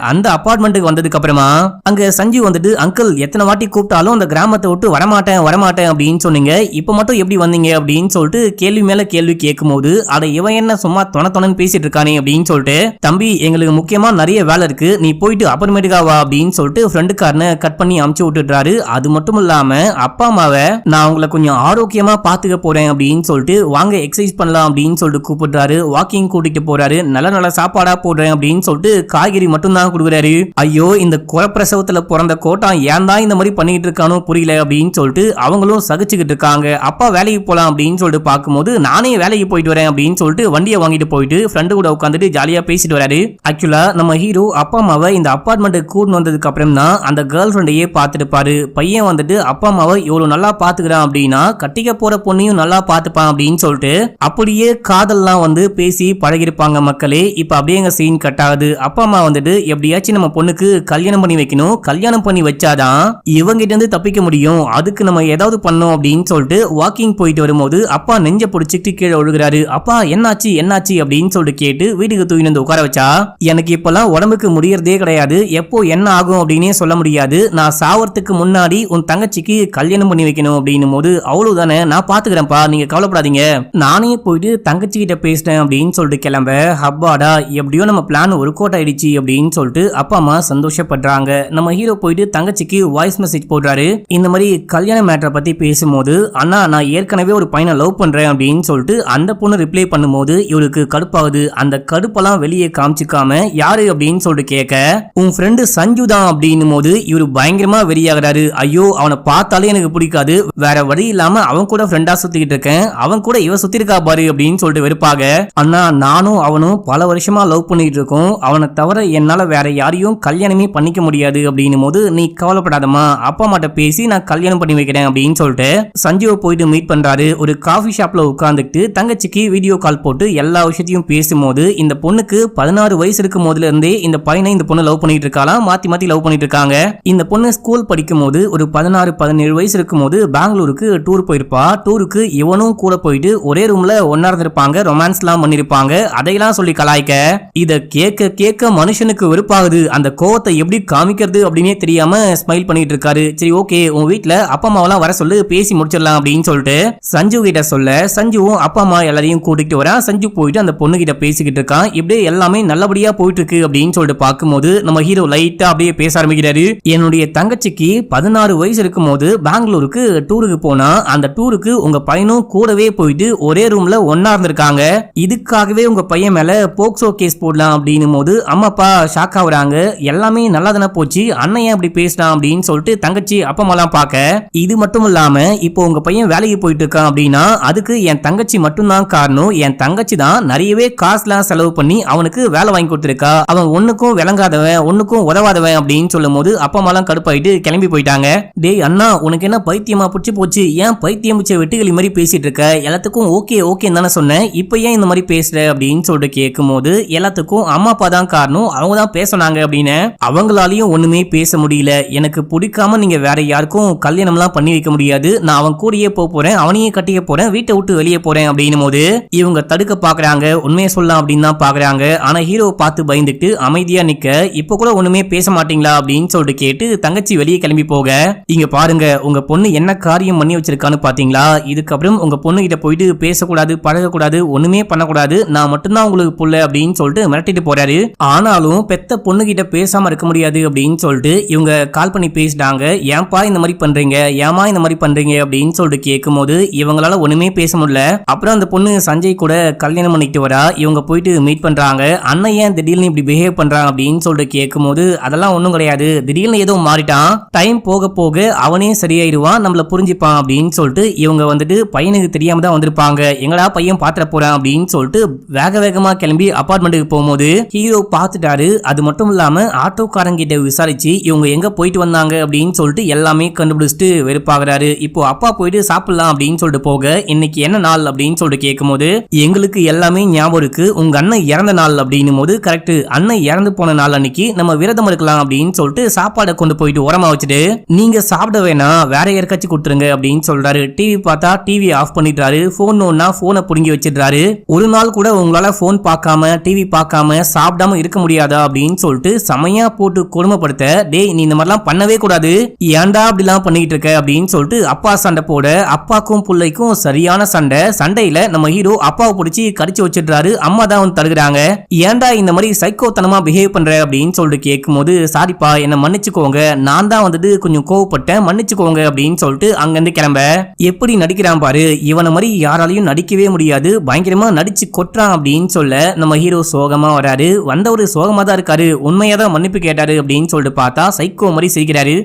அந்த அபார்ட்மெண்ட்டுக்கு வந்ததுக்கு அப்புறமா அங்க சஞ்சு வந்துட்டு, அங்கிள் எத்தனை வாட்டி கூப்பிட்டாலும் அந்த கிராமத்தை விட்டு வரமாட்டேன் அப்படின்னு சொன்னீங்க, இப்ப மட்டும் எப்படி வந்தீங்க அப்படின்னு சொல்லிட்டு கேள்வி மேல கேள்வி கேட்கும் போது, அட இவன் என்ன சும்மா தொணன்னு பேசிட்டு இருக்கானே அப்படின்னு சொல்லிட்டு, தம்பி எங்களுக்கு முக்கியமா நிறைய வேலை இருக்கு, நீ போயிட்டு அப்புறமேட்டுக்கா வா அப்படின்னு சொல்லிட்டு ஃப்ரெண்டு காரனை கட் பண்ணி அமுச்சு விட்டுறாரு. அது மட்டும் இல்லாம அப்பா அம்மாவை நான் உங்களை கொஞ்சம் ஆரோக்கியமா பாத்துக்க போறேன் அப்படின்னு சொல்லிட்டு வாங்க எக்ஸசைஸ் பண்ணலாம் அப்படின்னு சொல்லிட்டு கூப்பிடுறாரு. வாக்கிங் கூட்டிட்டு போறாரு. நல்ல நல்ல சாப்பாடா போடுறேன் அப்படின்னு சொல்லிட்டு காய்கறி மட்டும் தான் கொடுக்குறாரு. ஐயோ இந்த குறப்பிரசவத்துல பிறந்த கோட்டான் ஏன் தான் இந்த மாதிரி பண்ணிட்டு இருக்கானோ புரியல அப்படின்னு சொல்லிட்டு அவங்களும் சகிச்சுக்கிட்டு இருக்காங்க. அப்பா வேலைக்கு போலாம் அப்படின்னு சொல்லிட்டு பார்க்கும்போது நானே வேலைக்கு போயிட்டு வரேன் அப்படின்னு சொல்லிட்டு வண்டியை வாங்கிட்டு போயிட்டு ஃப்ரெண்டு கூட உட்காந்துட்டு ஜாலியா பேசிட்டு வராரு. ஆக்சுவலா நம்ம ஹீரோ அப்பா அம்மாவை இந்த அபார்ட்மெண்ட்டுக்கு கூட்டு வந்ததுக்கு அப்புறம் தான் அந்த கேர்ள் ஃப்ரெண்டையே பார்த்துருப்பாரு. பையன் வந்துட்டு அப்பா அம்மாவை இவ்வளவு நல்லா பாத்துக்கிறான் அப்படின்னா கட்டிக்க போற பொண்ணையும் நல்லா பாத்துப்பான் அப்படின்னு சொல்லிட்டு அப்படியே காதல்லாம் வந்து பேசி பழகிருப்பாங்க மக்களே. இப்ப அப்படியே எங்க சீன் கட் ஆகுது. அப்பா அம்மா வந்துட்டு எப்படியாச்சும் நம்ம பொண்ணுக்கு கல்யாணம் பண்ணி வைக்கணும், கல்யாணம் பண்ணி வச்சாதான் இவங்கிட்ட இருந்து தப்பிக்க முடியும், அதுக்கு நம்ம ஏதாவது பண்ணோம் அப்படின்னு சொல்லிட்டு வாக்கிங் போயிட்டு வரும்போது அப்பா நெஞ்ச பிடிச்சிட்டு கீழே ஒழுகிறாரு. அப்பா என்னாச்சு அப்படின்னு சொல்லிட்டு கேட்டு வீட்டுக்கு தூக்கி வந்து உட்கார வச்சா, எனக்கு இப்பெல்லாம் உடம்புக்கு முடியறதே கிடையாது, எப்போ என்ன ஆகும் அப்படின்னே சொல்ல முடியாது, நான் சாவறதுக்கு முன்னாடி உன் தங்கச்சிக்கு கல்யாணம் பண்ணி வைக்கணும் அப்படின்னும் போது, அவ்வளவுதானே நான் பாத்துக்கிறேன்ப்பா நீங்க கவலைப்படாதீங்க, நானே போயிட்டு தங்கச்சி கிட்ட பேசிட்டேன் அப்படின்னு சொல்லிட்டு கிளம்ப, ஹப்பாடா எப்படியோ நம்ம பிளான் ஒர்க் அவுட் ஆயிடுச்சு அப்படின்னு அப்படின்னு சொல்லிட்டு அப்பா அம்மா சந்தோஷப்படுறாங்க. நம்ம ஹீரோ போயிட்டு தங்கச்சிக்கு வாய்ஸ் மெசேஜ் போடுறாரு. இந்த மாதிரி கல்யாண மேட்டரை பத்தி பேசும்போது, அண்ணா நான் ஏற்கனவே ஒரு பையனை லவ் பண்றேன் அப்படின்னு சொல்லிட்டு அந்த பொண்ணு ரிப்ளை பண்ணும்போது இவருக்கு கடுப்பாகுது. அந்த கடுப்பெல்லாம் வெளியே காமிச்சிக்காம யாரு அப்படின்னு சொல்லிட்டு கேட்க, உன் ஃப்ரெண்டு சஞ்சு தான் அப்படின்னும் போது இவரு பயங்கரமா வெறியாகிறாரு. ஐயோ அவனை பார்த்தாலே எனக்கு பிடிக்காது, வேற வழி இல்லாம அவன் கூட ஃப்ரெண்டா சுத்திக்கிட்டு இருக்கேன், அவன் கூட இவ சுத்தி இருக்கா பாரு அப்படின்னு சொல்லிட்டு வெறுப்பாக, அண்ணா நானும் அவனும் பல வருஷமா லவ் பண்ணிட்டு இருக்கோம், அவனை தவிர என்னால வேற யாரையும் கல்யாணமே பண்ணிக்க முடியாது அப்படின்னும் போது நீ கவலைப்படாதம்மா, அப்பா அம்மாட்ட பேசி நான் கல்யாணம் பண்ணி வைக்கிறேன் அப்படின்னு சொல்லிட்டு சஞ்சுவை போயிட்டு மீட் பண்றாரு. ஒரு காஃபி ஷாப்ல உட்கார்ந்துட்டு தங்கச்சிக்கு வீடியோ கால் போட்டு எல்லா விஷயத்தையும் பேசும்போது இந்த பொண்ணுக்கு 16 வயசு இருக்கும் போதுல இருந்தே இந்த பையனை இந்த பொண்ணு லவ் பண்ணிட்டு இருக்காளாம். மாத்தி மாத்தி லவ் பண்ணிட்டு இருக்காங்க. இந்த பொண்ணு ஸ்கூல் படிக்கும் போது ஒரு 16-17 வயசு இருக்கும் போது பெங்களூருக்கு டூர் போயிருப்பா. டூருக்கு இவனும் கூட போயிட்டு ஒரே ரூம்ல ஒன்னா இருந்திருப்பாங்க, ரொமான்ஸ் எல்லாம் பண்ணிருப்பாங்க. அதையெல்லாம் சொல்லி கலாய்க்க இத கேட்க கேட்க மனுஷனுக்கு வெறுப்பாகுது. அந்த கோவத்தை எப்படி காமிக்கிறது அப்படின்னே தெரியாம ஸ்மைல் பண்ணிட்டு இருக்காரு. சரி ஓகே உன் வீட்டுல அப்பா அம்மாவெல்லாம் வர சொல்லு, பேசி முடிச்சிடலாம் அப்படின்னு சொல்லிட்டு சஞ்சு கிட்ட சொல்ல, சஞ்சுவும் அப்பா அம்மா எல்லாரையும் கூட்டிட்டு வரா. சஞ்சு போயிட்டு அந்த பொண்ணு கிட்ட பேசிக்கிட்டு இருக்கான். இப்படியே எல்லாமே நல்லபடியா போயிட்டு இருக்கு அப்படின்னு சொல்லிட்டு பார்க்கும்போது நம்ம ஹீரோ லைட்டா அப்படியே பேச ஆரம்பிக்கிறாரு. என்னுடைய தங்கச்சிக்கு 16 வயசு இருக்கும் போது பெங்களூருக்கு டூருக்கு போனா, அந்த டூருக்கு உங்க பையனும் கூடவே போயிட்டு ஒரே ரூம்ல ஒன்னா இருந்திருக்காங்க. இதுக்காகவே உங்க பையன் மேல போக்சோ கேஸ் போடலாம் அப்படின்னும் போது அம்மா அப்பா ஷாக் ஆகுறாங்க. எல்லாமே நல்லா தானே போச்சு, அண்ணன் ஏன் அப்படி பேசினான் அப்படின்னு சொல்லிட்டு தங்கச்சி அப்பா அம்மாலாம் பார்க்க, இது மட்டும் இல்லாம இப்போ உங்க பையன் வேலைக்கு போயிட்டு இருக்கான் அப்படின்னா அதுக்கு என் தங்கச்சி மட்டும்தான் காரணம். என் தங்கச்சி தான் நிறையவே காசுலாம் செலவு பண்ணி அவனுக்கு வேலை வாங்கி கொடுத்துருக்கா. அவன் ஒண்ணுக்கும் விளங்காதவன், ஒண்ணுக்கும் உதவாதவன் அப்படின்னு சொல்லும் போது அப்பா அம்மாலாம் கடுப்பாயிட்டு கிளம்பி போயிட்டாங்க. டேய் அண்ணா உனக்கு என்ன பைத்தியமா பிடிச்சி போச்சு, ஏன் பைத்தியம் பிடிச்ச வெட்டுகளி மாதிரி பேசிட்டு இருக்க, எல்லாத்துக்கும் ஓகே ஓகே தானே சொன்னேன், இப்ப ஏன் இந்த மாதிரி பேசுற அப்படின்னு சொல்லிட்டு கேட்கும் போது எல்லாத்துக்கும் அம்மா அப்பா தான் காரணம், அவங்க தான் பேசினாங்க அப்படின்னு. அவங்களாலையும் ஒண்ணுமே பேச முடியல. எனக்கு பிடிக்காம நீங்க வேற யாருக்கும் கல்யாணம் எல்லாம் பண்ணி வைக்க முடியாது, நான் அவன் கூடயே போறேன், அவனையே கட்டிக்க போறேன், வீட்டை விட்டு வெளியே போறேன் அப்படின்னும் போது இவங்க தடுக்க பாக்குறாங்க. உண்மையை சொல்லலாம் அப்படின்னு தான் பாக்குறாங்க. ஆனா ஹீரோவை பார்த்து பயந்துட்டு அமைதியா நிக்க, இப்ப கூட ஒண்ணுமே பேச மாட்டீங்களா அப்படின்னு சொல்லிட்டு கேட்டு தங்கச்சி வெளியே கிளம்பி போக, இங்க பாருங்க உங்க பொண்ணு என்ன காரியம் பண்ணி வச்சிருக்கான்னு பாத்தீங்களா, இதுக்கப்புறம் உங்க பொண்ணு கிட்ட போயிட்டு பேசக்கூடாது, பழகக்கூடாது, ஒண்ணுமே பண்ணக்கூடாது, நான் மட்டும்தான் உங்களுக்கு புள்ள அப்படின்னு சொல்லிட்டு மிரட்டிட்டு போறாரு. ஆனாலும் பெத்த பொண்ணு கிட்ட பேசாம இருக்க முடியாது அப்படின்னு சொல்லிட்டு இவங்க கால் பண்ணி பேசிட்டாங்க. ஏன்பா இந்த மாதிரி பண்றீங்க, ஏமா இந்த மாதிரி பண்றீங்க அப்படின்னு சொல்லிட்டு கேட்கும் போது இவங்களால ஒண்ணுமே பேச முடியல. அப்புறம் அந்த பொண்ணு சஞ்சய் கூட கல்யாணம் பண்ணிட்டு வரா. இவங்க போயிட்டு மீட் பண்றாங்க. அண்ணன் ஏன் திடீர்னு இப்படி பிஹேவ் பண்றாங்க அப்படின்னு சொல்லிட்டு கேட்கும் போது அதெல்லாம் ஒண்ணும் கிடையாது, திடீர்னு ஏதோ மாறிட்டான், டைம் போக போக அவனே சரியாயிருவான், நம்மள புரிஞ்சுப்பான் அப்படின்னு சொல்லிட்டு இவங்க வந்துட்டு பையனுக்கு தெரியாம தான் வந்திருப்பாங்க. எங்கடா பையன் பாத்திர போறான் அப்படின்னு சொல்லிட்டு வேக வேகமா கிளம்பி அபார்ட்மெண்ட்டுக்கு போகும்போது ஹீரோ பார்த்துட்டாரு. அது மட்டும் இல்லாம ஆட்டோக்காரங்கிட்ட விசாரிச்சு இவங்க எங்க போயிட்டு வந்தாங்க அப்படின்னு சொல்லிட்டு எல்லாமே கண்டுபிடிச்சிட்டு வெறுப்பாகிறாரு. இப்போ அப்பா போயிட்டு சாப்பிடலாம் அப்படின்னு சொல்லிட்டு போக, இன்னைக்கு என்ன நாள் அப்படின்னு சொல்லிட்டு கேட்கும் போது எங்களுக்கு எல்லாமே ஞாபகம் இருக்கு, உங்க அண்ணன் இறந்த நாள் அப்படின்னும் போது கரெக்ட், அண்ணன் இறந்து போன நாள் அன்னைக்கு நம்ம விரதம் இருக்கலாம் அப்படின்னு சொல்லிட்டு சாப்பாடை கொண்டு போயிட்டு உரமா வச்சுட்டு நீங்க சாப்பிட வேணாம் வேற யாருக்காச்சும் கொடுத்துருங்க அப்படின்னு சொல்றாரு. டிவி பார்த்தா டிவி ஆஃப் பண்ணிடுறாரு. போன் ஒன்னா போனை புடுங்கி வச்சிடுறாரு. ஒரு நாள் கூட உங்களால போன் பார்க்காம டிவி பார்க்காம சாப்பிடாம இருக்க முடியாதா அப்படின்னு சொல்லிட்டு செமையா போட்டு கொடுமைப்படுத்த, டேய் நீ இந்த மாதிரிலாம் பண்ணவே கூடாது, ஏன்டா அப்படிலாம் பண்ணிட்டு இருக்க அப்படின்னு சொல்லிட்டு அப்பா சண்டை போட, அப்பாக்கும் பிள்ளைக்கும் சரியான சண்டை. சண்டையில நம்ம ஹீரோ அப்பாவை பிடிச்சி கடிச்சு வச்சிடுறாரு. அம்மா தான் வந்து தடுக்கிறாங்க. ஏன்டா இந்த மாதிரி சைக்கோத்தனமா பிஹேவ் பண்ற அப்படின்னு சொல்லிட்டு கேட்கும் போது, சாரிப்பா என்ன மன்னிச்சுக்கோங்க, நான் தான் வந்துட்டு கொஞ்சம் கோவப்பட்டேன், மன்னிச்சுக்கோங்க அப்படின்னு சொல்லிட்டு அங்கிருந்து கிளம்ப. எப்படி நடிக்கிறான் பாரு, இவனை மாதிரி யாராலையும் நடிக்கவே முடியாது, பயங்கரமா நடிச்சு கொட்டுறான் அப்படின்னு சொல்ல நம்ம ஹீரோ சோகமா வராரு. வந்தவரு சோகமா தான் இருக்காரு, உண்மையா தான் மன்னிப்பு கேட்டாரு அப்படின்னு சொல்லிட்டு பார்த்தா சைக்கோ மாதிரி சிரிக்கிறாரு.